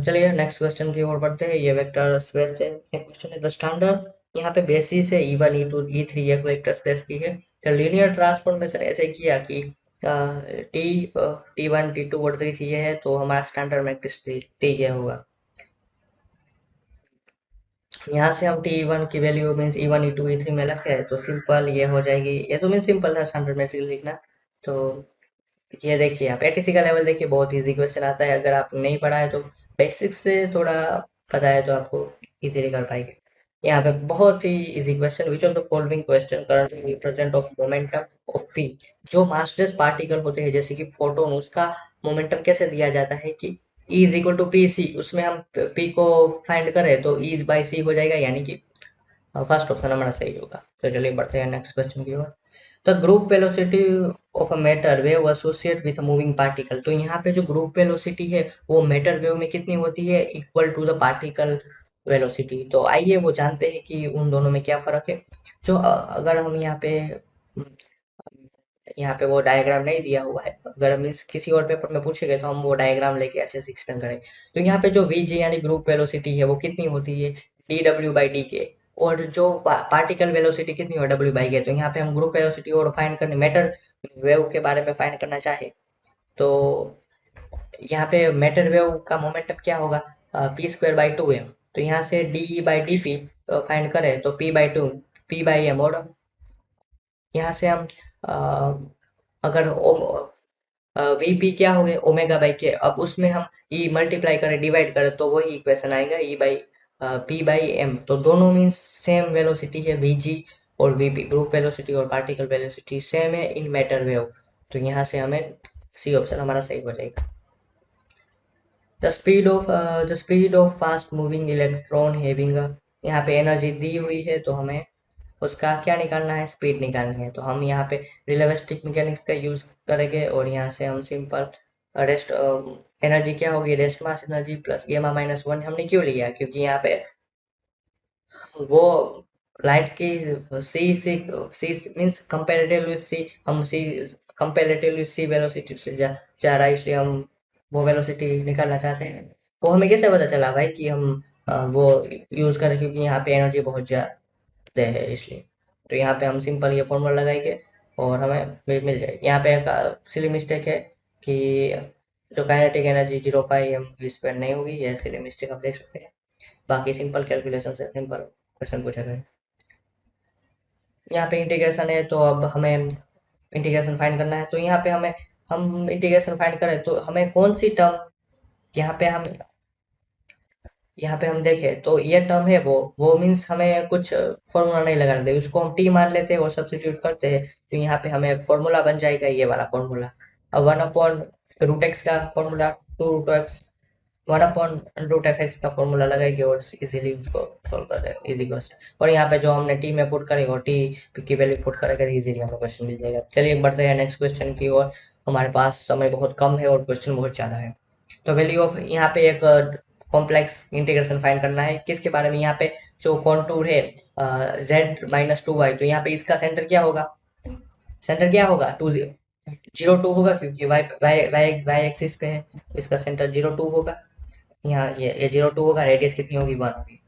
चलिए नेक्स्ट क्वेश्चन की ओर बढ़ते हैं। ये वेक्टर स्पेस से एक क्वेश्चन है। द स्टैंडर्ड यहाँ पे बेसिस है E1 E2 E3 एक वेक्टर स्पेस की है। तो लीनियर ट्रांसफॉर्मेशन ऐसे किया कि T1 T2 और T3 ये है, तो हमारा स्टैंडर्ड मैट्रिक्स T ये होगा। यहाँ से हम T1 की value means E1 E2 E3 में रखे हैं तो सिंपल ये हो जाएगी। ये तो मीन्स सिंपल था स्टैंडर्ड मैट्रिक्स लिखना। तो ये देखिए आप एटीसी का लेवल देखिए, बहुत इजी क्वेश्चन आता है। अगर आप नहीं पढ़ा है तो बेसिक्स से थोड़ा पता है तो आपको इजीली कर पाएंगे। यहाँ पे बहुत ही easy question, which of the following question currently represent of momentum of P. जो मासलेस पार्टिकल होते हैं जैसे कि फोटोन, उसका मोमेंटम कैसे दिया जाता है कि E is equal to P C, उसमें हम पी को फाइंड करें तो E बाई सी हो जाएगा, यानी कि फर्स्ट ऑप्शन हमारा सही होगा। तो चलिए बढ़ते हैं नेक्स्ट क्वेश्चन की ओर। The group velocity of a matter wave associate with moving particle. तो यहाँ पे जो ग्रुप वेलोसिटी है वो मैटर वेव में कितनी होती है, equal to the particle velocity. तो आइए वो जानते हैं कि उन दोनों में क्या फर्क है। जो अगर हम यहाँ पे वो डायग्राम नहीं दिया हुआ है, अगर मीन्स किसी और पेपर में पूछे गए तो हम वो डायग्राम लेके अच्छे से एक्सप्लेन करें। तो यहाँ पे जो वी जी यानी ग्रुप वेलोसिटी है वो कितनी होती है, dw/dk। और जो पार्टिकल वेलोसिटी कितनी हो, w/k। तो यहाँ पे हम ग्रुप वेलोसिटी और फाइंड करने मैटर वेव के बारे में फाइंड करना चाहे तो यहाँ पे मैटर वेव का मोमेंटम क्या होगा, p² by 2m। तो यहाँ से de/dp फाइंड करें तो p/2 p/m, और यहाँ से हम अ, अगर वीपी क्या हो गए ओमेगा बाई के, अब उसमें हम ई मल्टीप्लाई करें डिवाइड करें तो वही इक्वेशन आएगा ई बाई p/m। तो दोनों मीन्स सेम वेलोसिटी है vg और vp, ग्रुप वेलोसिटी और पार्टिकल वेलोसिटी सेम है इन मैटर वेव। तो यहाँ से हमें सी ऑप्शन हमारा सही हो जाएगा। The speed of fast moving electron having, यहाँ पे एनर्जी दी हुई है तो हमें उसका क्या निकालना है, स्पीड निकालनी है। तो हम यहाँ पे रिलेटिविस्टिक मैकेनिक्स का यूज करेंगे और यहाँ से हम सिंपल रेस्ट एनर्जी क्या होगी, रेस्ट मास एनर्जी प्लस γ-1 हमने क्यों लिया, क्योंकि यहाँ पे वो लाइट की सी मीन्स कंपेरेटिवली सी, हम सी कंपेरेटिवली सी वेलोसिटी से जा रहा है, इसलिए हम वो वेलोसिटी निकालना चाहते हैं। वो हमें कैसे पता चला भाई कि हम वो यूज करें, क्योंकि यहाँ पे एनर्जी बहुत ज्यादा है इसलिए। तो यहाँ पे हम सिंपल ये फॉर्मूला लगाएंगे और हमें मिल जाएगी। यहाँ पे एक सिली मिस्टेक है कि जो काइनेटिक एनर्जी 0 पाई m v² नहीं होगी, ये सिली मिस्टेक आप देख सकते हैं। बाकी सिंपल कैलकुलेशन से सिंपल क्वेश्चन पूछा गया है। यहाँ पे इंटीग्रेशन है, तो अब हमें इंटीग्रेशन फाइंड करना है। तो यहाँ पे हम इंटीग्रेशन फाइंड करें तो हमें कौन सी टर्म, यहाँ पे हम यहाँ पे हम देखें तो ये टर्म है वो मीन्स हमें कुछ फॉर्मूला नहीं लगाना देते, उसको हम टी मान लेते हैं और सब्स्टिट्यूट करते हैं। तो यहाँ पे हमें एक फॉर्मूला बन जाएगा, ये वाला फॉर्मूला। अब 1/√x का फॉर्मूला, 2√x, 1/√fx का फॉर्मूला लगाएंगे और इजीली उसको सॉल्व कर देंगे, इजी क्वेश्चन। और यहाँ पे जो हमने टी में पुट करेगा और टी की वैल्यू पुट करेगा, इजीली हमें क्वेश्चन मिल जाएगा। चलिए बढ़ते हैं नेक्स्ट क्वेश्चन की ओर। हमारे पास समय बहुत कम है और क्वेश्चन बहुत ज्यादा है। तो वैल्यू ऑफ, यहाँ पे एक कॉम्प्लेक्स इंटीग्रेशन फाइंड करना है। किसके बारे में? यहाँ पे जो कॉन्टूर है z-2y, तो यहाँ पे इसका सेंटर क्या होगा? सेंटर क्या होगा? 0 2 होगा, क्योंकि y y y y axis पे है, तो इसका सेंटर 0 2 होगा। यहाँ ये 0 2 होगा, रेडियस कितनी होगी? 1 होगी।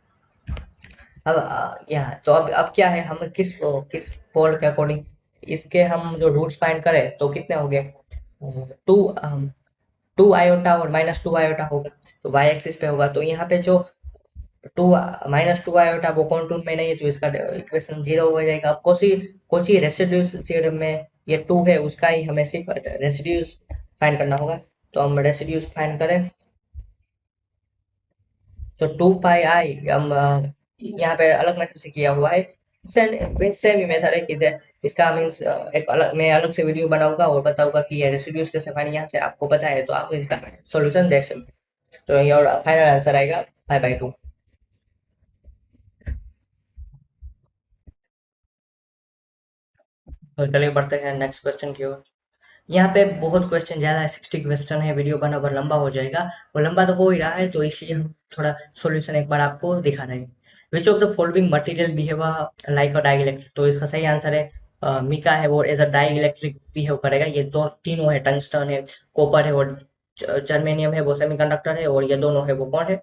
अब यहाँ तो अब क्या है, हम किस पोल के अकॉर्डिंग इसके हम जो रूट्स फाइंड करें तो कितने हो गए? 2 आयोटा और -2 आयोटा होगा, तो वाई एक्सिस पे होगा। तो यहाँ पे जो टू -2 आयोटा वो कॉन्टूर में नहीं है, तो इसका इक्वेशन 0 हो जाएगा। अब कोची रेसिड्यूज थ्योरम में ये 2 है, उसका ही हमें सिर्फ रेसिड्यूज फाइंड करना होगा। तो हम रेसिड्यूज फाइंड करें तो 2 पाई आई हम यहाँ पे अलग मेथड से किया हुआ है। सेम ही मेथड है कि इसका मीन्स एक अलग, मैं अलग से वीडियो बनाऊंगा और बताऊंगा कि ये रेसिड्यूज कैसे फाइंड, यहाँ से आपको पता है तो आप इसका सॉल्यूशन देख सकते हैं। तो ये फाइनल आंसर आएगा 5/2। तो चलिए बढ़ते हैं नेक्स्ट क्वेश्चन की ओर। यहाँ पे बहुत क्वेश्चन ज्यादा है, 60 क्वेश्चन है, वीडियो बराबर लंबा हो जाएगा। और लंबा तो हो ही रहा है, तो इसलिए हम थोड़ा सॉल्यूशन एक बार आपको दिखा रहे हैं। विच of the following material behave like a dielectric, तो इसका सही आंसर है मिका है, वो एज अ डाइइलेक्ट्रिक बिहेव करेगा। ये दो तीनों है, टंगस्टन है, कॉपर है और जर्मेनियम है, वो सेमीकंडक्टर है, और ये दोनों है वो कौन है?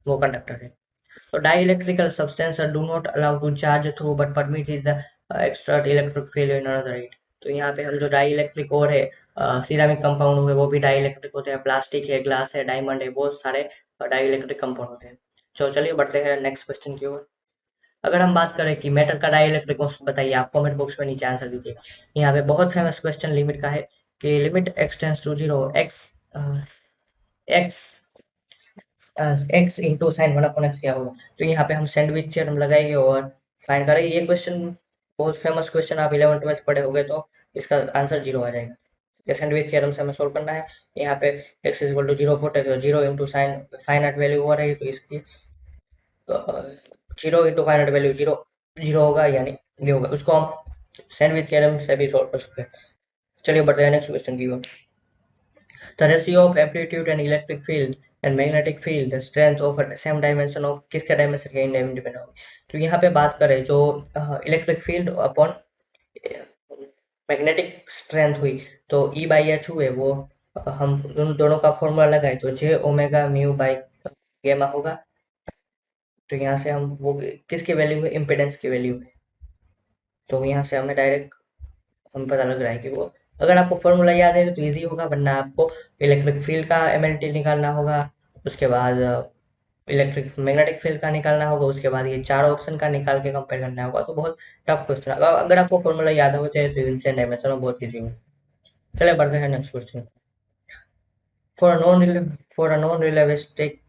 वो कंडक्टर है। So dielectrical substance do not allow to charge through but permit is the extra electric field in another it। तो यहाँ पे हम जो डाइइलेक्ट्रिक और है सिरामिक कंपाउंड हुए वो भी डाइइलेक्ट्रिक होते हैं, प्लास्टिक है, ग्लास है, डायमंड है, बहुत सारे डाइइलेक्ट्रिक कंपाउंड होते हैं। तो चलिए बढ़ते हैं नेक्स्ट क्वेश्चन की ओर। अगर हम बात करें कि मेटल का डाइइलेक्ट्रिक कॉन्स्टेंट बताइए, आप कमेंट बॉक्स में नीचे आंसर दीजिए। यहाँ पे बहुत फेमस क्वेश्चन लिमिट का है कि limit X tends to zero X X X into sine 1/x क्या होगा? तो यहाँ पे हम सैंडविच थ्योरम लगाएंगे और फाइंड करेंगे। ये क्वेश्चन बहुत फेमस क्वेश्चन, आप 11 12 पढ़े होंगे, तो इसका आंसर 0 आ जाएगा। ये सैंडविच थ्योरम से हमें सोल्व करना है। यहाँ पे x इक्वल टू 0 पुट है, तो 0 इंटू साइन फाइनाइट वैल्यू हो रही है, तो इसकी 0 इंटू फाइनाइट वैल्यू 0 0 होगा, यानी ये होगा। उसको हम सैंडविच थ्योरम से भी सोल्व कर सकते हैं। चलिए बढ़ते हैं नेक्स्ट क्वेश्चन की ओर। The ratio of amplitude and electric field and magnetic field, the strength of a same dimension of किसके डायमेंशन के इंडिपेंडेंट होगी? तो यहाँ पे बात करें जो electric field upon magnetic strength हुई, तो ई बाई एच हुए वो हम उन दोनों का फॉर्मूला लगाए तो जे ओमेगा म्यू बाई गेमा होगा। तो यहाँ से हम वो किसकी वैल्यू है? इम्पिडेंस की वैल्यू है। तो यहाँ से हमें डायरेक्ट हम पता लग रहा है कि वो, अगर आपको फॉर्मूला याद है तो इजी होगा, वरना आपको इलेक्ट्रिक फील्ड का एमएलटी निकालना होगा, उसके बाद इलेक्ट्रिक मैग्नेटिक फील्ड का निकालना होगा, उसके बाद ये चार ऑप्शन का निकाल के कंपेयर करना होगा। तो बहुत टफ क्वेश्चन, अगर आपको फॉर्मूला याद हो जाए तो इन डायमेंशन में बहुत ईजी हो। चलिए बढ़ते हैं next question. For a non for a non relativistic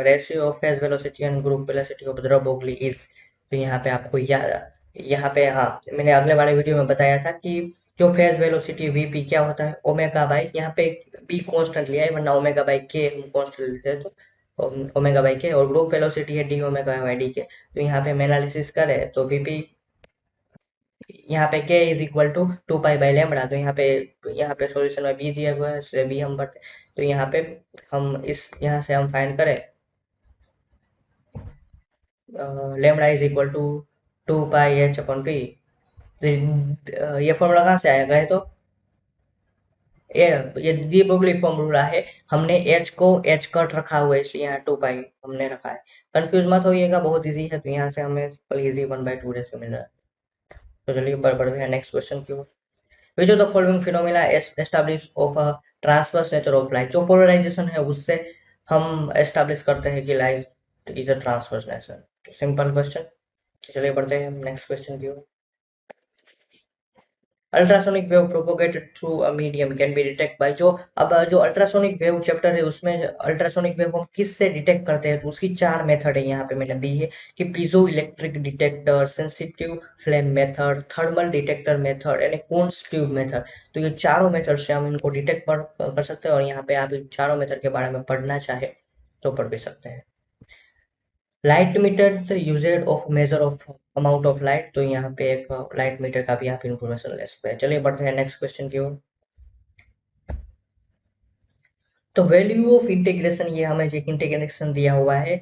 ratio of phase velocity and group velocity of द्रव बोगली इज। तो यहाँ पे आपको यहाँ पे, हाँ, मैंने अगले वाले वीडियो में बताया था कि जो फेज वेलोसिटी वीपी क्या होता है? ओमेगा बाई, यहाँ पे बी कांस्टेंट लिया है, वरना ओमेगा बाई के हम कांस्टेंट लेते हैं, तो ओमेगा बाई के। और ग्रुप वेलोसिटी है डी ओमेगा बाई डी के। तो यहाँ पे हम एनालिसिस करें तो वीपी, यहाँ पे K is equal to 2 pi by lambda. तो यहाँ पे सॉल्यूशन में बी दिया हुआ है, इसलिए बी हम भरते हैं। तो यहाँ पे हम इस यहाँ से हम फाइंड करें lambda is equal to 2 pi h/p। ये फॉर्मूला कहाँ से आएगा? है तो ये डी ब्रोगली फॉर्मूला है, हमने एच को एच कट रखा हुआ है इसलिए यहाँ 2 पाई हमने रखा है। कंफ्यूज मत होइएगा, बहुत इजी है, तो यहाँ से हमें सिंपल इजी 1/2 रेशियो मिल रहा है। तो चलिए बढ़ते हैं नेक्स्ट क्वेश्चन की ओर। Which of the following phenomena establish of a transverse nature of light, जो पोलराइजेशन है उससे हम एस्टैब्लिश करते हैं कि light is a transverse nature. तो सिंपल क्वेश्चन। चलिए बढ़ते हैं नेक्स्ट क्वेश्चन की ओर। Ultrasonic wave propagated through a medium can be detect by, जो अल्ट्रासोनिक वेव चैप्टर है उसमें अल्ट्रासोनिक वेव हम किससे डिटेक्ट करते हैं, तो उसकी 4 मेथड है यहाँ पे मैंने दी है कि piezo electric detector, sensitive flame method, thermal detector method and Kundt's tube method. तो ये चारों मेथड से हम इनको डिटेक्ट कर सकते हैं, और यहाँ पे आप इन चारों मेथड के बारे में पढ़ना चाहे तो पढ़ भी सकते हैं। Light meter the uses of measure of amount of light, तो यहाँ पे एक लाइट मीटर का भी आप इंफॉर्मेशन ले सकते हैं। चलिए बढ़ते हैं नेक्स्ट क्वेश्चन की ओर। तो वैल्यू ऑफ इंटीग्रेशन, ये हमें एक इंटीग्रेशन दिया हुआ है,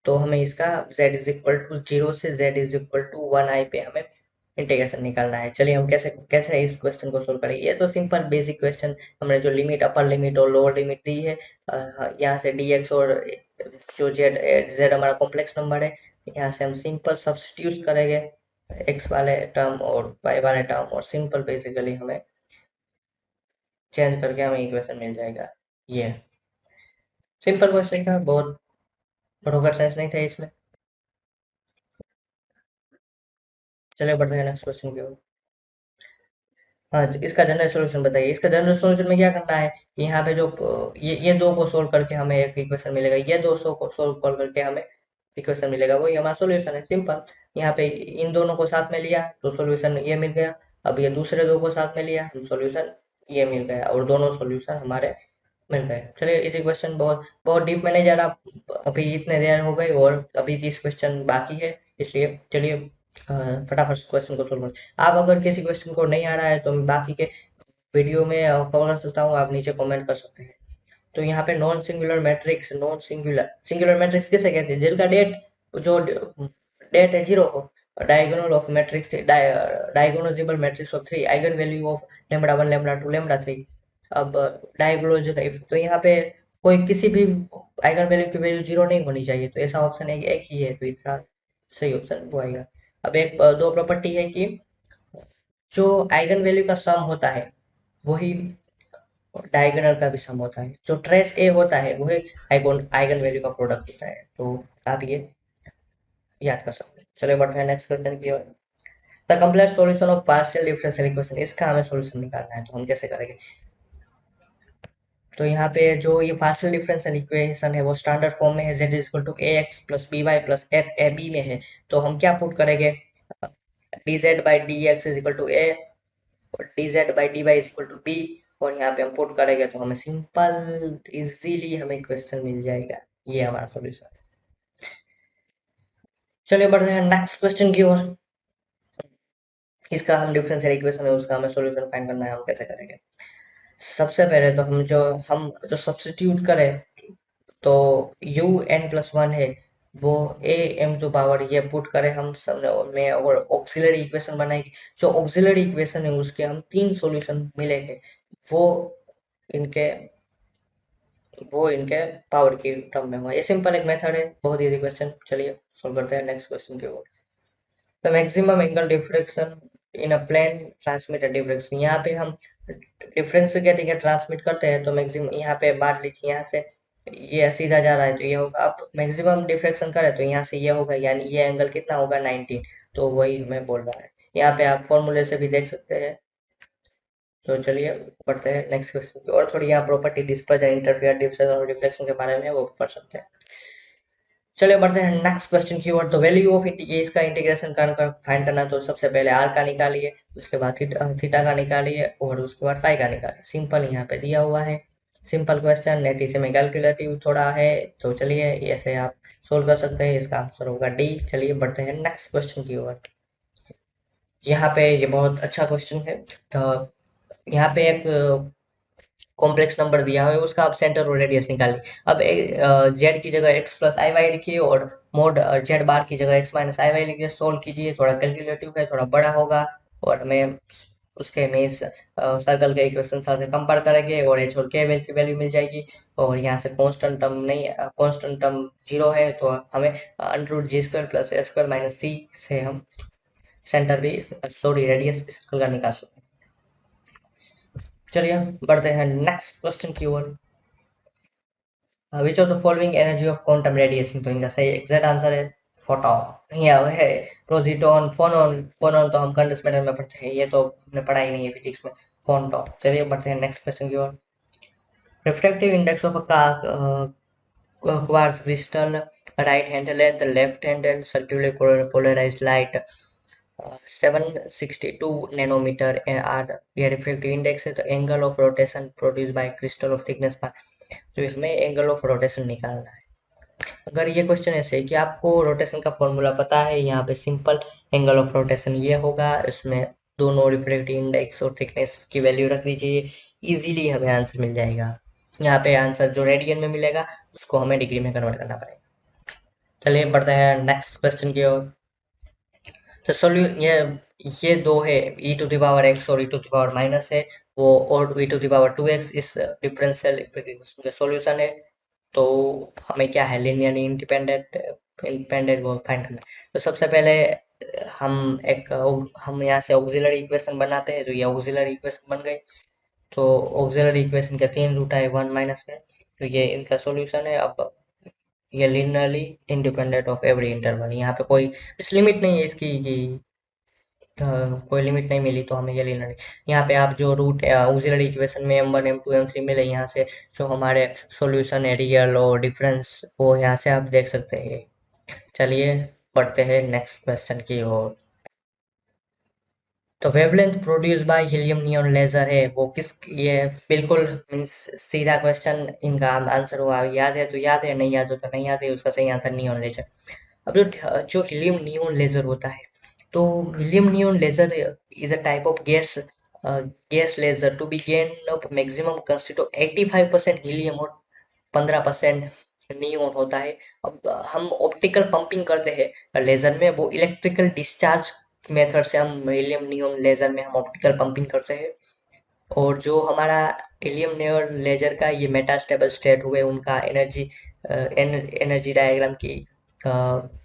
तो हमें इसका z इज इक्वल टू 0 से z is equal to 1i पे हमें इंटीग्रेशन निकालना है। चलिए हम कैसे कैसे इस क्वेश्चन को सोल्व करेंगे। ये तो सिंपल बेसिक क्वेश्चन, हमने जो लिमिट अपर लिमिट और लोअर लिमिट दी है, यहाँ से dx और जो z हमारा कॉम्प्लेक्स नंबर है, यहाँ से हम सिंपल सब्स्टिट्यूट करेंगे x वाले टर्म और y वाले टर्म, और सिंपल बेसिकली हमें चेंज करके हमें इक्वेशन मिल जाएगा। ये सिंपल क्वेश्चन था, बहुत रॉकेट साइंस नहीं था इसमें। चलिए बढ़ते हैं नेक्स्ट क्वेश्चन की ओर। हाँ, इसका जनरल सॉल्यूशन बताइए। इसका जनरल सॉल्यूशन में क्या करना है, यहाँ पे जो ये दो को सोल्व करके हमें एक इक्वेशन मिलेगा, ये दो सौ को सोल्व कर करके हमें इक्वेशन मिलेगा, वही हमारा सॉल्यूशन है सिंपल। यहाँ पे इन दोनों को साथ में लिया तो सॉल्यूशन ये मिल गया, अब ये दूसरे दो को साथ में लिया तो सॉल्यूशन ये मिल गया, और दोनों सॉल्यूशन हमारे मिल गए। चलिए इसी क्वेश्चन बहुत बहुत डीप में नहीं जा रहा, अभी इतने देर हो गई और अभी 30 क्वेश्चन बाकी है, इसलिए चलिए फटाफट क्वेश्चन को सोल्व करते हैं। आप अगर किसी क्वेश्चन को नहीं आ रहा है तो मैं बाकी के वीडियो में कवर कर सकता हूँ, आप नीचे कमेंट कर सकते हैं। तो यहाँ पे non singular matrix, non singular singular matrix किसे कहते हैं, जिनका जो डेट है 0 हो, diagonal of matrix diagonalizable matrix of 3, eigen value of λ1 λ2 λ3। अब डायगोनल, तो यहाँ पे कोई किसी भी आइगन वैल्यू की वैल्यू 0 नहीं होनी चाहिए, तो ऐसा ऑप्शन एक ही है, तो इसका सही ऑप्शन वो आएगा। अब एक दो प्रॉपर्टी है कि जो आइगन वैल्यू का सम होता है वही डायगोनल का भी सम होता है, जो ट्रेस ए होता है वही आइगन वैल्यू का प्रोडक्ट होता है, तो आप ये याद कर सकते हैं। चलिए बढ़ते हैं नेक्स्ट क्वेश्चन की ओर। The complex solution of partial differential equation, इसका हमें सॉल्यूशन निकालना है, तो हम कैसे करेंगे। तो यहाँ पे जो ये पार्शियल डिफरेंशियल इक्वेशन है वो स्टैंडर्ड फॉर्म में है, z equal to A X plus B Y plus F A B में है, तो हम क्या पुट करेंगे, D Z by D X is equal to A और D Z by D Y is equal to B, और यहाँ पे हम पुट करेंगे तो हमें सिंपल इजीली हमें क्वेश्चन मिल जाएगा, ये हमारा सॉल्यूशन। चलिए बढ़ते हैं नेक्स्ट क्वेश्चन की ओर। इसका हम डिफरेंशियल इक्वेशन है उसका हमें सॉल्यूशन फाइंड करना है, हम कैसे करेंगे। सबसे पहले तो हम जो सब्स्टिट्यूट करें, तो यू एन प्लस वन है, वो ए एम टू पावर ये पुट करें हम सब में, और ऑक्सिलरी इक्वेशन बनाएंगे, जो ऑक्सिलरी इक्वेशन है उसके हम 3 सॉल्यूशन मिलेंगे, वो इनके वो इनके पावर की टर्म में हुआ। ये सिंपल एक मेथड है, बहुत इजी क्वेश्चन। चलिए सॉल्व करते हैं नेक्स्ट क्वेश्चन की ओर। The maximum angle diffraction in a plane transmitted diffraction, यहाँ पे हम डिफरेंस के ट्रांसमिट करते हैं, तो मैक्सिमम यहाँ पे मान लीजिए यहाँ से ये सीधा जा रहा है तो ये होगा, अब मैक्सिमम डिफ्रेक्शन करें तो यहाँ से ये होगा, यानी ये एंगल कितना होगा 19, तो वही हमें बोल रहा है। यहाँ पे आप फॉर्मूले से भी देख सकते हैं। तो चलिए पढ़ते हैं नेक्स्ट क्वेश्चन की, और थोड़ी यहाँ प्रॉपर्टी डिस्पर्जन इंटरफेयर डिफ्रेक्शन और रिफ्लेक्शन के बारे में वो पढ़ सकते हैं। चलिए बढ़ते हैं नेक्स्ट क्वेश्चन की ओर। तो वैल्यू ऑफ इसका इंटीग्रेशन फाइंड करना, तो सबसे पहले आर का निकालिए, उसके बाद थीटा का निकालिए, और उसके बाद फाई का निकालिए, सिंपल यहाँ पे दिया हुआ है। सिंपल क्वेश्चन, नेट इसे में कैलकुलेटिव थोड़ा है, तो चलिए ऐसे आप सोल्व कर सकते हैं। इसका आंसर होगा डी। चलिए बढ़ते हैं नेक्स्ट क्वेश्चन की ओर। यहाँ पे ये बहुत अच्छा क्वेश्चन है। तो यहाँ पे एक कॉम्प्लेक्स नंबर दिया है, उसका आप सेंटर और रेडियस निकालिए। अब जेड की जगह एक्स प्लस आई वाई लिखिए, और मोड जेड बार की जगह एक्स माइनस आई वाई लिखिए, सोल्व कीजिए। थोड़ा कैलकुलेटिव है, थोड़ा बड़ा होगा, और हमें उसके मीन्स सर्कल के इक्वेशन साथ कंपेयर करेंगे और एच और के वैल्यू की वैल्यू मिल जाएगी। और यहाँ से कांस्टेंट टर्म नहीं, कांस्टेंट टर्म जीरो है तो हमें √g² प्लस a² माइनस सी से हम सेंटर भी, सॉरी रेडियस भी सर्कल का निकाल सकते हैं। चलिए बढ़ते हैं नेक्स्ट क्वेश्चन की ओर। Which of the following energy of quantum radiation, तो इनका सही एग्जैक्ट आंसर है फोटॉन, या है प्रोजीटॉन, फोनॉन। फोनॉन तो हम कंडेंस मैटर में पढ़ते हैं, ये तो हमने पढ़ा ही नहीं है फिजिक्स में। फोनटॉन। चलिए बढ़ते हैं नेक्स्ट क्वेश्चन की ओर। Refractive index of a quartz crystal, right hand length, left hand and circularly polarized light, 762 nanometer are ये रिफ्रैक्टिव इंडेक्स है। तो angle of rotation produce by crystal of thickness पर, तो हमें एंगल ऑफ रोटेशन निकालना है। अगर ये क्वेश्चन ऐसे है कि आपको रोटेशन का फॉर्मूला पता है, यहाँ पे सिंपल एंगल ऑफ रोटेशन ये होगा, इसमें दोनों रिफ्रैक्टिव इंडेक्स और थिकनेस की वैल्यू रख दीजिए, इजीली हमें आंसर मिल जाएगा। यहाँ पे आंसर जो रेडियन में मिलेगा उसको हमें डिग्री में कन्वर्ट करना पड़ेगा। चलिए बढ़ते हैं नेक्स्ट क्वेश्चन की ओर। तो सोल्यू ये दो है, e to the power x और e to the power minus है, वो और e to the power 2x इस डिफरेंशियल इक्वेशन का सॉल्यूशन है। तो हमें क्या है, लीनियरली इंडिपेंडेंट इंडिपेंडेंट वो फाइंड करना है। तो सबसे पहले हम यहाँ से ऑक्सिलरी इक्वेशन बनाते हैं, तो ये ऑक्सिलरी इक्वेशन बन गई। तो ऑक्सिलरी इक्वेशन के तीन रूट आए, वन माइनस में, तो ये इनका सॉल्यूशन है। अब ये linearly independent of every interval, यहाँ पे कोई इस लिमिट नहीं है इसकी कि कोई लिमिट नहीं मिली, तो हमें ये लिनियरली, यहाँ पे आप जो रूट ऑक्सिलरी इक्वेशन में m1 m2 m3 मिले, यहाँ से जो हमारे सॉल्यूशन है रियल और डिफरेंस, वो यहाँ से आप देख सकते हैं। चलिए बढ़ते हैं नेक्स्ट क्वेश्चन की ओर। तो wavelength produce by helium neon laser है वो किस, ये बिल्कुल मीन्स सीधा क्वेश्चन, इनका आंसर हुआ याद है तो याद है, नहीं याद हो तो नहीं याद है, उसका सही आंसर नियॉन लेजर। अब जो हीलियम नियॉन लेजर होता है, तो helium neon laser is a type of gas laser to be gain of maximum consist of 85% helium और 15% नियॉन होता है। अब हम ऑप्टिकल पंपिंग करते हैं लेजर में, वो इलेक्ट्रिकल डिस्चार्ज मेथड से हम हीलियम नियॉन लेजर में हम ऑप्टिकल पंपिंग करते हैं। और जो हमारा हीलियम नियॉन लेजर का ये मेटास्टेबल स्टेट हुए, उनका एनर्जी डायग्राम की अ,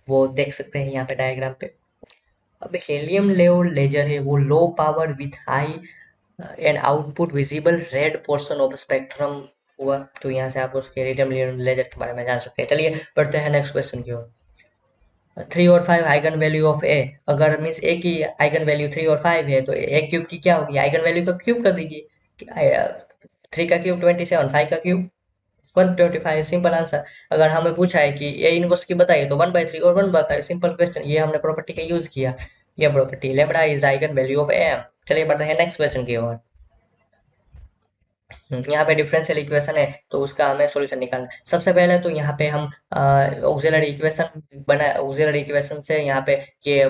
वो देख सकते हैं यहाँ पे डायग्राम पे। अब हीलियम लेवल लेजर है वो low power with high and output visible red portion of spectrum हुआ, तो यहाँ से आप उसके हीलियम लेजर के बारे में जान सकते हैं। चलिए बढ़ते हैं नेक्स्ट क्वेश्चन की ओर। 3 और 5 आइगन वैल्यू ऑफ ए, अगर मीन्स ए की आइगन वैल्यू 3 और 5 है, तो ए क्यूब की क्या होगी, आइगन वैल्यू का क्यूब कर दीजिए। 3 का क्यूब 27, 5 का क्यूब 125, सिंपल आंसर। अगर हमें पूछा है कि ए इनवर्स की बताइए, तो 1/3 और 1/5, सिंपल क्वेश्चन, ये हमने प्रॉपर्टी का यूज किया। ये property lambda is eigen value of M. चलिए बढ़ते हैं नेक्स्ट क्वेश्चन की ओर। यहाँ पे डिफरेंशियल इक्वेशन है, तो उसका हमें सॉल्यूशन निकालना है। सबसे पहले तो यहाँ पे हम ऑक्सिलरी इक्वेशन बना, ऑक्सिलरी इक्वेशन से यहाँ पे ये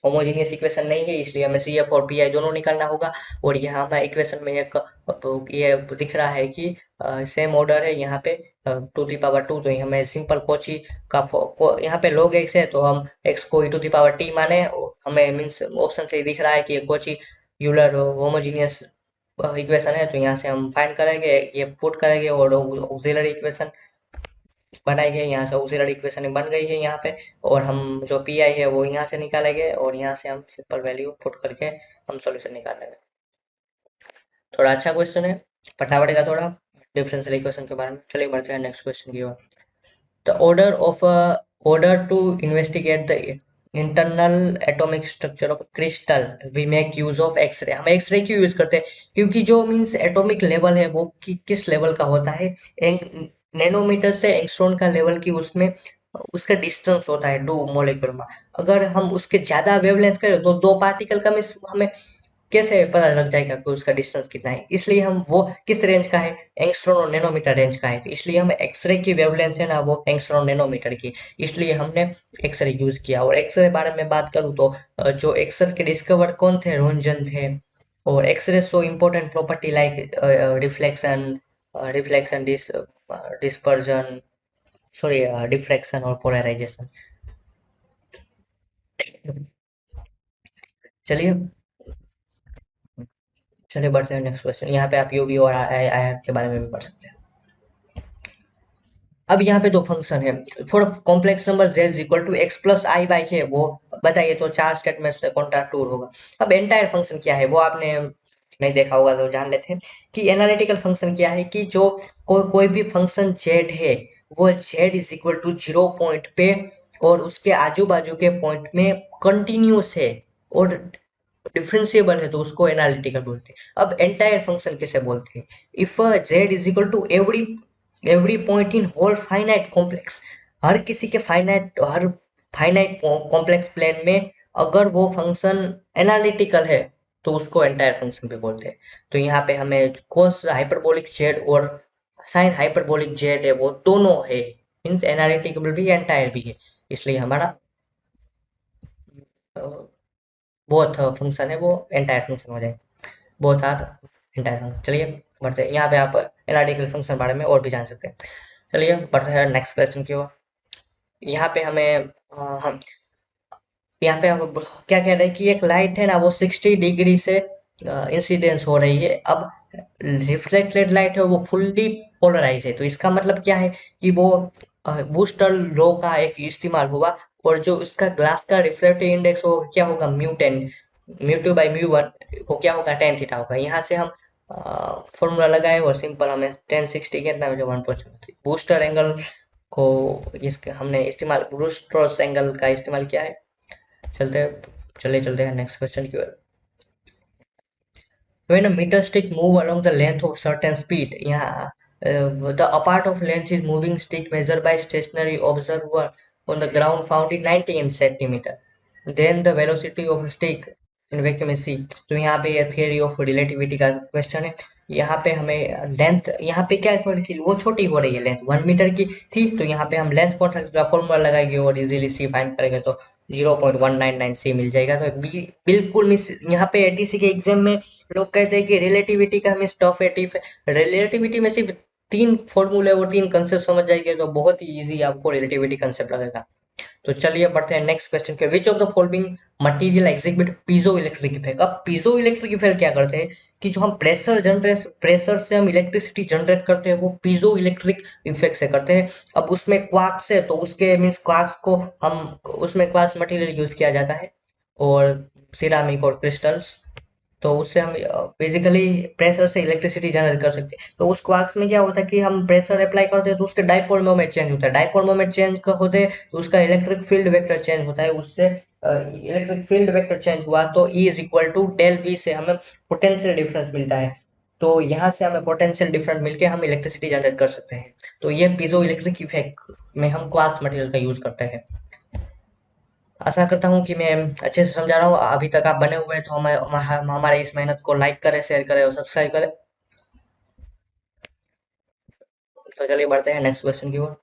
होमोजेनियस इक्वेशन नहीं है, इसलिए हमें सी एफ और पी आई दोनों निकालना होगा। और यहाँ हमें इक्वेशन में एक तो ये दिख रहा है कि सेम ऑर्डर है यहाँ पे 2 दी पावर 2, तो हमें सिंपल कोची का यहाँ पे log x है, तो हम x को e⁻t माने। हमें मीन्स ऑप्शन से ही दिख रहा है कि कोची यूलर होमोजीनियस इक्वेशन है, तो यहाँ से हम फाइंड करेंगे, ये पुट करेंगे और ऑक्सिलरी इक्वेशन बनाएंगे। यहाँ से ऑक्सिलरी इक्वेशन बन गई है यहाँ पे, और हम जो पी आई है वो यहाँ से निकालेंगे, और यहाँ से हम सिंपल वैल्यू पुट करके हम सॉल्यूशन निकाल लेंगे। थोड़ा अच्छा क्वेश्चन है, पढ़ना पड़ेगा थोड़ा डिफरेंशियल इक्वेशन के बारे में। चलिए बढ़ते हैं नेक्स्ट क्वेश्चन की ओर। The order to investigate the internal atomic structure of crystal we make use of X ray. हम एक्सरे क्यों यूज करते हैं, क्योंकि जो मीन्स एटॉमिक लेवल है वो किस लेवल का होता है, नैनोमीटर से एंगस्ट्रॉन का लेवल की उसमें उसका डिस्टेंस होता है 2 मॉलिक्यूल में। अगर हम उसके ज्यादा वेवलेंथ करें तो दो पार्टिकल का मिस हमें कैसे पता लग जाएगा कि उसका डिस्टेंस कितना है, इसलिए हम वो किस रेंज का है, एंगस्ट्रॉन और नैनोमीटर रेंज का है, तो इसलिए हम एक्सरे की वेवलेंथ है ना वो एंगस्ट्रॉन नैनोमीटर की, इसलिए हमने एक्सरे यूज किया। और एक्सरे बारे में बात करूँ तो जो एक्सरे के डिस्कवर कौन थे, रोंजन थे। और X-ray so important property like reflection, reflection dispersion, sorry diffraction और पोलराइजेशन। चलिए चलिए बढ़ते हैं नेक्स्ट क्वेश्चन। यहाँ पे आप यूवी और आई आर के बारे में भी पढ़ सकते हैं। अब यहाँ पे दो फंक्शन है, for complex number z equal to X plus I by है, वो बताइए तो चार स्टेट में से कौन सा टूर होगा। अब एंटायर फंक्शन क्या है वो आपने नहीं देखा होगा तो जान लेते हैं कि एनालिटिकल फंक्शन क्या है, कि जो कोई भी फंक्शन z है वो z is equal to 0 point पे और उसके आजू बाजू के पॉइंट में कंटिन्यूस है और डिफरेंशिएबल है, तो उसको एनालिटिकल बोलते हैं। अब एंटायर फंक्शन किसे बोलते हैं, if z is equal to every point in whole finite complex, हर किसी के हर फाइनाइट कॉम्प्लेक्स प्लेन में अगर वो फंक्शन एनालिटिकल है तो उसको एंटायर फंक्शन पे बोलते हैं। तो यहाँ पे हमें कोस हाइपरबोलिक जेड और साइन हाइपरबोलिक जेड है वो दोनों है, मीन्स एनालिटिकल भी एंटायर भी है, इसलिए हमारा बोथ फंक्शन है वो एंटायर फंक्शन हो जाए, बोथ आर एंटायर फंक्शन। चलिए बढ़ते हैं, यहाँ पे आप एनालिटिकल फंक्शन के बारे में और भी जान सकते हैं। चलिए बढ़ते हैं नेक्स्ट क्वेश्चन की ओर। यहाँ पे हमें हम यहाँ पे हम क्या कह रहे हैं कि एक लाइट है ना वो 60 डिग्री से इंसिडेंस हो रही है। अब रिफ्लेक्टेड लाइट है वो फुल्ली पोलराइज है, तो इसका मतलब क्या है कि वो बूस्टर लॉ का एक इस्तेमाल हुआ और जो उसका ग्लास का रिफ्लेक्टिव इंडेक्स होगा क्या होगा म्यू 10, म्यू 2 बाई म्यू 1 वो क्या होगा टेन थीटा होगा। यहाँ से हम फॉर्मूला लगाए और सिंपल हमें 1060 कितना है जो 1.73 बूस्टर एंगल को इसके हमने इस्तेमाल ब्रूस्टर्स एंगल का इस्तेमाल किया है। चलते चलते हैं नेक्स्ट क्वेश्चन की ओर। When a meter stick move along the length of certain speed, yeah, the a part of length is moving stick measured by stationary observer on the ground found in 19 centimeter. Then the velocity of a stick in vacuum is c। तो यहाँ पे ये theory of relativity का question है। यहाँ पे हमें length, यहाँ पे क्या है कि वो छोटी हो रही है, लेंथ 1 मीटर की थी, तो यहाँ पे हम लेंथ कौन सा फॉर्मूला लगाएंगे और इजीली सी फाइंड करेंगे, तो 0.199 सी मिल जाएगा। तो बिल्कुल मिस, यहाँ पे एटीसी के एग्जाम में लोग कहते हैं कि रिलेटिविटी का हमें स्टफ है टिफ है, रिलेटिविटी में सिर्फ तीन फॉर्मूले और तीन कंसेप्ट समझ जाएंगे तो बहुत ही इजी आपको रिलेटिविटी कंसेप्ट लगेगा। तो चलिए बढ़ते हैं नेक्स्ट क्वेश्चन के, विच of the following material exhibit piezo electric effect. अब पीजो इलेक्ट्रिक इफेक्ट क्या करते हैं कि जो हम प्रेशर से हम इलेक्ट्रिसिटी जनरेट करते हैं वो पीजो इलेक्ट्रिक इफेक्ट से करते हैं। अब उसमें क्वार्ट्स है तो उसके मीन्स क्वार्ट्स को हम उसमें क्वार्ट्स मटेरियल यूज किया जाता है और सिरामिक और क्रिस्टल्स, तो उससे हम बेसिकली प्रेशर से इलेक्ट्रिसिटी जनरेट कर सकते हैं। तो उस क्वार्क्स में क्या होता है कि हम प्रेशर अप्लाई करते हैं तो उसके डाइपोल मोमेंट चेंज होता है, डाइपोल मोमेंट चेंज होते हैं तो उसका इलेक्ट्रिक फील्ड वेक्टर चेंज होता है, उससे इलेक्ट्रिक फील्ड वेक्टर चेंज हुआ तो E is equal to del V से हमें पोटेंशियल डिफरेंस मिलता है। तो यहाँ से हमें पोटेंशियल डिफरेंस मिलके हम इलेक्ट्रिसिटी जनरेट कर सकते हैं। तो ये पीजो इलेक्ट्रिक इफेक्ट में हम क्वार्ट्ज मटेरियल का यूज करते हैं। आशा करता हूँ कि मैं अच्छे से समझा रहा हूँ। अभी तक आप बने हुए हैं तो हमारे इस मेहनत को लाइक करें, शेयर करें और सब्सक्राइब करें। तो चलिए बढ़ते हैं नेक्स्ट क्वेश्चन की ओर।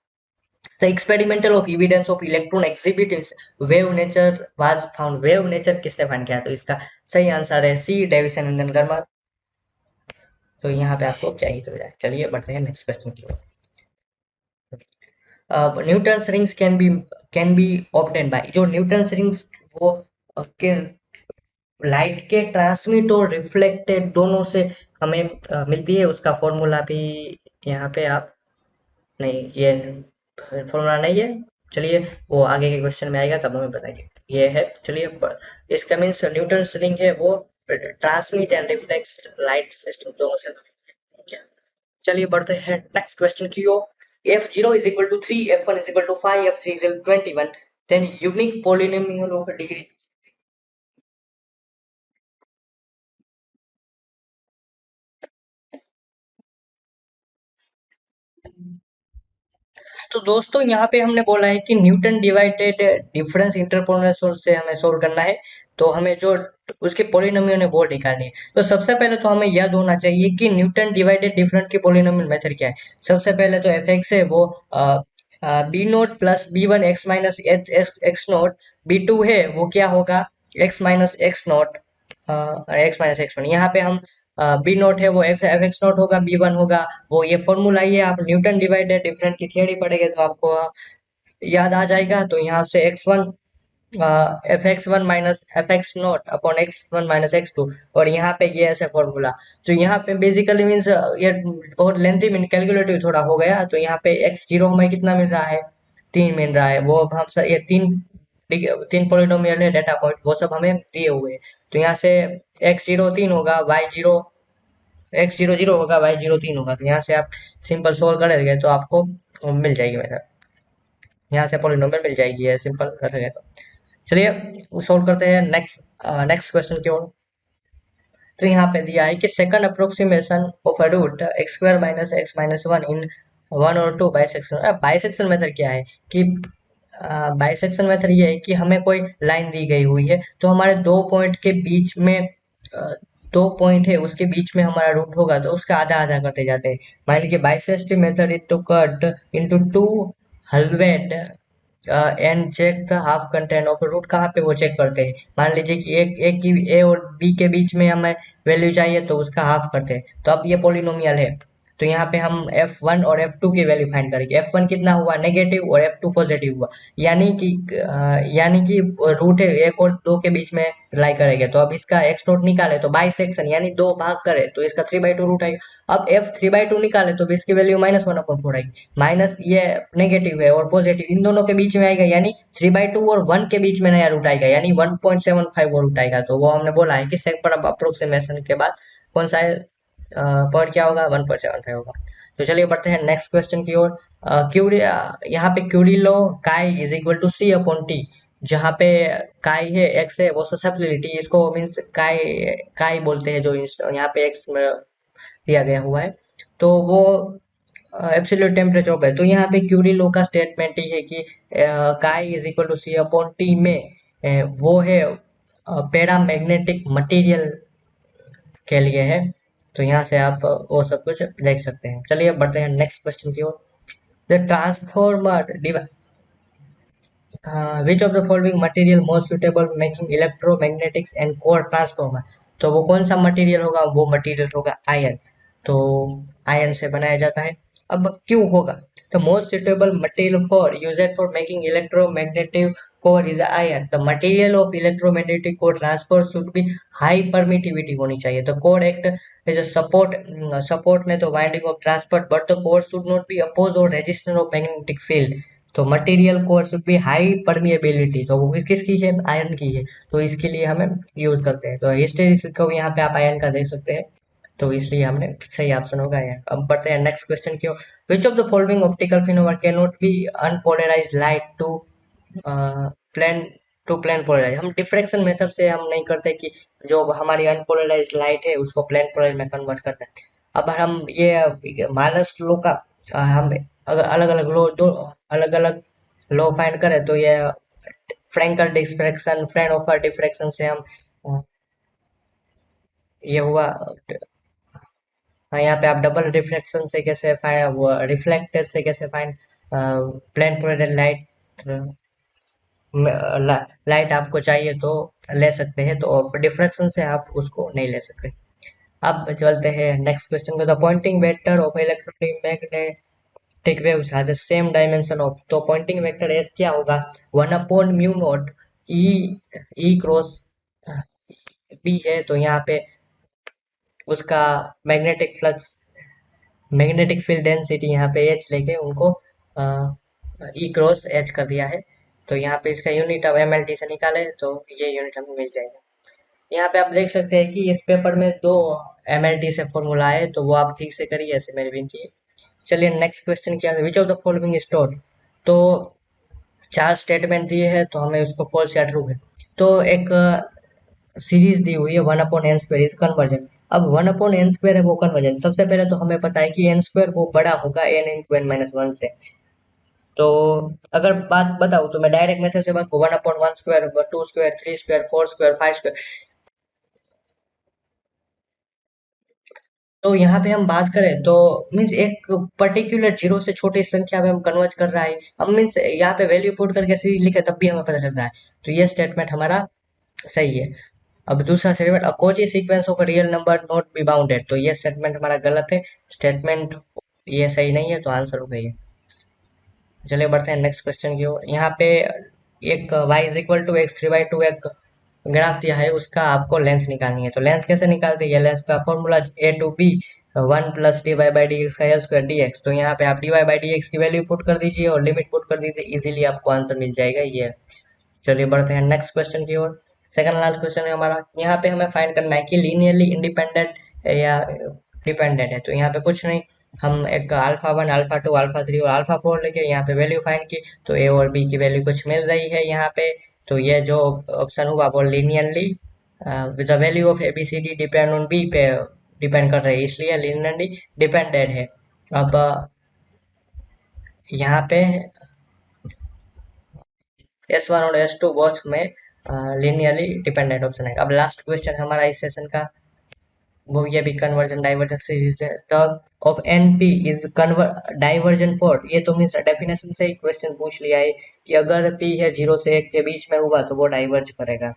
The experimental of evidence of electron exhibit in wave nature was found. Wave nature किसने फाइंड किया, तो इसका सही आंसर है सी डेविसन एंड गर्मर। तो यहाँ पे आपको क्या ही समझ आए। चलिए बढ़ते हैं नेक्स्ट क्वेश्चन की ओर। Newton rings can be obtain by, जो न्यूटन रिंग्स वो लाइट के ट्रांसमिट और रिफ्लेक्टेड दोनों से हमें मिलती है, उसका फॉर्मूला भी यहाँ पे आप नहीं, ये फॉर्मूला नहीं है। चलिए वो आगे के क्वेश्चन में आएगा तब हमें बताएंगे। ये है, चलिए इसका मीन्स न्यूटन रिंग है वो transmit and reflect light system दोनों से। चलिए बढ़ते हैं नेक्स्ट क्वेश्चन की ओर। f0 is equal to 3, f1 is equal to 5, f3 is equal to 21, then unique polynomial of a degree। तो दोस्तों यहाँ पे हमने बोला है कि न्यूटन डिवाइडेड डिफरेंस इंटरपोलेशन से हमें सोल्व करना है, तो हमें जो उसके पॉलिनोमियल है वो निकालनी है। तो सबसे पहले तो हमें याद होना चाहिए कि न्यूटन डिवाइडेड डिफरेंस की पॉलिनोमियल मेथड क्या है। सबसे पहले तो एफ एक्स है वो B naught plus B one X minus X naught, B two है वो क्या होगा X minus X naught X minus X one. यहाँ पे हम बी नोट है वो एफ एक्स नोट होगा, बी वन होगा वो, ये फॉर्मूला ही है। आप न्यूटन डिवाइडेड डिफरेंस की थियरी पढ़ेंगे तो आपको याद आ जाएगा। तो यहाँ से x one f x one minus f x naught upon x one minus x two, और यहाँ पे ये ऐसे फॉर्मूला। तो यहाँ पे बेसिकली मीन्स ये बहुत लेंथी मीन कैलकुलेटिव थोड़ा हो गया। तो यहाँ पे एक्स जीरो हमें कितना मिल रहा है, 3 मिल रहा है। वो अब हम ये तीन पॉलिनोमियल है, डेटा पॉइंट वो सब हमें दिए हुए हैं। तो यहाँ से एक्स जीरो 3 होगा, वाई जीरो एक्स जीरो 0 होगा, वाई जीरो 3 होगा। तो यहाँ से आप सिंपल सोल्व करेंगे तो आपको मिल जाएगी मेथड, यहाँ से पॉलिनोमियल मिल जाएगी है सिंपल करेंगे तो। चलिए सोल्व करते हैं नेक्स्ट क्वेश्चन की ओर। तो यहाँ पे दिया है कि second approximation of a root x square minus x minus one in one और टू बाइसेक्शन। बाइसेक्शन मेथड क्या है कि बाइसेक्शन मेथड ये है कि हमें कोई लाइन दी गई हुई है, तो हमारे दो पॉइंट के बीच में दो पॉइंट है उसके बीच में हमारा रूट होगा तो उसका आधा आधा करते जाते हैं। मान लीजिए bisective method is to cut into two halves and check the half content of root. कहाँ पे वो चेक करते हैं, मान लीजिए कि एक की ए और बी के बीच में हमें वैल्यू चाहिए तो उसका हाफ करते हैं। तो अब ये पोलिनोमियल है, तो यहाँ पे हम F1 और F2 की वैल्यू फाइंड करेंगे। F1 कितना हुआ नेगेटिव और F2 पॉजिटिव हुआ, यानी कि रूट है एक और दो के बीच में लाई करेंगे। तो अब इसका एक्स नोट निकाले तो बाई सेक्शन यानी दो भाग करे तो इसका 3/2 रूट आएगा। अब F3/2 निकाले तो इसकी वैल्यू -1/4 आएगी। माइनस ये नेगेटिव है और पॉजिटिव इन दोनों के बीच में आएगा, यानी 3/2 और 1 के बीच में नया रूट आएगा, यानी 1.75 वो रूट आएगा। तो वो हमने बोला है कि सेकंड अप्रोक्सीमेशन के बाद कौन सा पॉइंट क्या होगा, 1.75 होगा। तो चलिए बढ़ते हैं नेक्स्ट क्वेश्चन की ओर। क्यूरी यहाँ पे Curie law chi is equal to C upon T. जहाँ पे काई है एक्स है वो ससेप्टिबिलिटी, इसको मीन्स काई काई बोलते हैं, जो यहाँ पे एक्स में दिया गया हुआ है। तो वो एब्सोल्यूट टेम्परेचर पे। तो यहाँ पे क्यूरी लो का स्टेटमेंट ही है कि chi is equal to C upon T में वो है पैरामैग्नेटिक मटेरियल के लिए है। तो यहाँ से आप वो सब कुछ देख सकते हैं। चलिए बढ़ते हैं नेक्स्ट क्वेश्चन की ओर। The transformer which of the following material most suitable making electromagnetics and core transformer. तो वो कौन सा मटेरियल होगा, वो मटेरियल होगा आयरन। तो आयरन से बनाया जाता है। अब क्यों होगा, the most suitable material for used for making electromagnetic core is iron. The material of electromagnetic core transfer should be high permittivity होनी चाहिए। The core act as a support ने तो winding of transfer, but the core should not be oppose or resistant of magnetic field। तो material core should be high permeability, तो वो किसकी है, iron की है। तो इसके लिए हमें यूज करते हैं। तो हिस्टेरिसिस को यहाँ पे आप आयरन का देख सकते हैं। तो इसलिए हमने सही ऑप्शन होगा आयरन। अब बढ़ते हैं नेक्स्ट क्वेश्चन की ओर। Which of the following optical phenomena can not be unpolarized light to plane plane polarize. हम डिफ्रेक्शन मेथड से हम नहीं करते कि जो हमारी अनपोलराइज्ड लाइट है उसको प्लेन पोलराइज में कन्वर्ट करते हैं। अब हम ये माइनस लो का हम अगर अलग अलग लो दो अलग अलग लो फाइंड करें तो ये फ्रैंकल डिफ्रैक्शन फ्रेनहोफर डिफ्रैक्शन से हम ये हुआ। हाँ, यहाँ पे आप डबल रिफ्लेक्शन से कैसे फाइंड रिफ्लेक्टर से कैसे find plane polarise light light आपको चाहिए तो ले सकते हैं, तो डिफ्रैक्शन से आप उसको नहीं ले सकते। अब चलते हैं नेक्स्ट क्वेश्चन को। The Poynting vector of electromagnetic waves has the same dimension of. तो पॉइंटिंग वेक्टर एस क्या होगा, 1/म्यू naught E E cross B है। तो यहाँ पे उसका magnetic flux magnetic field density यहाँ पे एच लेके उनको ई क्रॉस एच कर दिया है। तो यहाँ पे इसका यूनिट अब एमएलटी से निकाले तो ये यूनिट हमें मिल जाएगा। यहाँ पे आप देख सकते हैं कि इस पेपर में दो एमएलटी से फॉर्मूला है, तो वो आप ठीक से करिए, ऐसे मेरी विनती है। चलिए नेक्स्ट क्वेश्चन क्या है, which of the following store. तो चार स्टेटमेंट दिए हैं तो हमें उसको फॉल्स या ट्रू है। तो एक सीरीज दी हुई है 1/n² इज कन्वर्जन। अब 1/n² है वो कन्वर्जन। सबसे पहले तो हमें पता है कि n² वो बड़ा होगा n इंटू n-1 से। तो अगर बात बताऊं तो मैं डायरेक्ट मेथड से बात 1/1², 2², 3², 4², 5²। तो यहाँ पे हम बात करें तो मीन्स एक पर्टिकुलर जीरो से छोटी संख्या में हम कन्वर्ट कर रहा है। हम मीन्स यहाँ पे वैल्यू पुट करके सीरीज लिखे तब भी हमें पता चल रहा है। तो ये स्टेटमेंट हमारा सही है। अब दूसरा statement, a Kochi sequence of real number not be bounded. तो ये स्टेटमेंट हमारा गलत है, स्टेटमेंट ये सही नहीं है, तो आंसर हो गई है। चलिए बढ़ते हैं नेक्स्ट क्वेश्चन की ओर। यहाँ पे एक y is equal to x 3/2 एक ग्राफ दिया है, उसका आपको लेंथ निकालनी है। तो लेंथ कैसे निकालते हैं? लेंथ का formula a to b 1 plus d y by D x का स्क्वायर डी एक्स। तो यहाँ पे आप d y by D x की वैल्यू पुट कर दीजिए और लिमिट पुट कर दीजिए, इजीली आपको आंसर मिल जाएगा ये। चलिए बढ़ते हैं नेक्स्ट क्वेश्चन की ओर। सेकंड लास्ट क्वेश्चन है हमारा, यहाँ पे हमें फाइंड करना है कि लीनियरली इंडिपेंडेंट या डिपेंडेंट है। तो यहाँ पे कुछ नहीं, हम एक अल्फा 1 अल्फा 2 अल्फा 3 और अल्फा 4 लेके यहाँ पे वैल्यू फाइंड की, तो ए और बी की वैल्यू कुछ मिल रही है यहाँ पे। तो ये जो ऑप्शन हुआ वो linearly with the value of a b c d depend on b पे डिपेंड कर रही है, इसलिए लीनियरली डिपेंडेंट है। अब यहाँ पे S1 और S2 बोथ में लीनियरली डिपेंडेंट ऑप्शन है। अब लास्ट क्वेश्चन हमारा इस सेशन का, वो ये भी कन्वर्जन डाइवर्जन सीरीज है। Term of NP is diversion for, ये तो मीन्स डेफिनेशन से ही क्वेश्चन पूछ लिया है कि अगर पी है 0 से 1 के बीच में हुआ तो वो डाइवर्ज करेगा।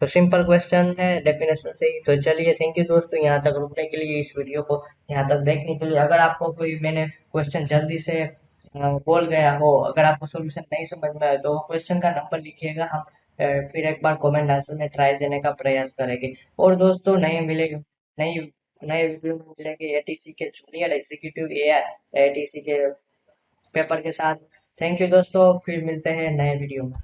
तो सिंपल क्वेश्चन है डेफिनेशन से ही। तो चलिए थैंक यू दोस्तों यहाँ तक रुकने के लिए, इस वीडियो को यहाँ तक देखने के लिए। अगर आपको कोई मैंने क्वेश्चन जल्दी से बोल गया हो, अगर आपको सोल्यूशन नहीं समझ में आए तो क्वेश्चन का नंबर लिखिएगा, हम फिर एक बार कमेंट आंसर में ट्राई देने का प्रयास करेंगे। और दोस्तों नए मिलेंगे, नई नए वीडियो में मिलेंगे एटीसी के जूनियर एग्जीक्यूटिव एआई एटीसी के पेपर के साथ। थैंक यू दोस्तों, फिर मिलते हैं नए वीडियो में।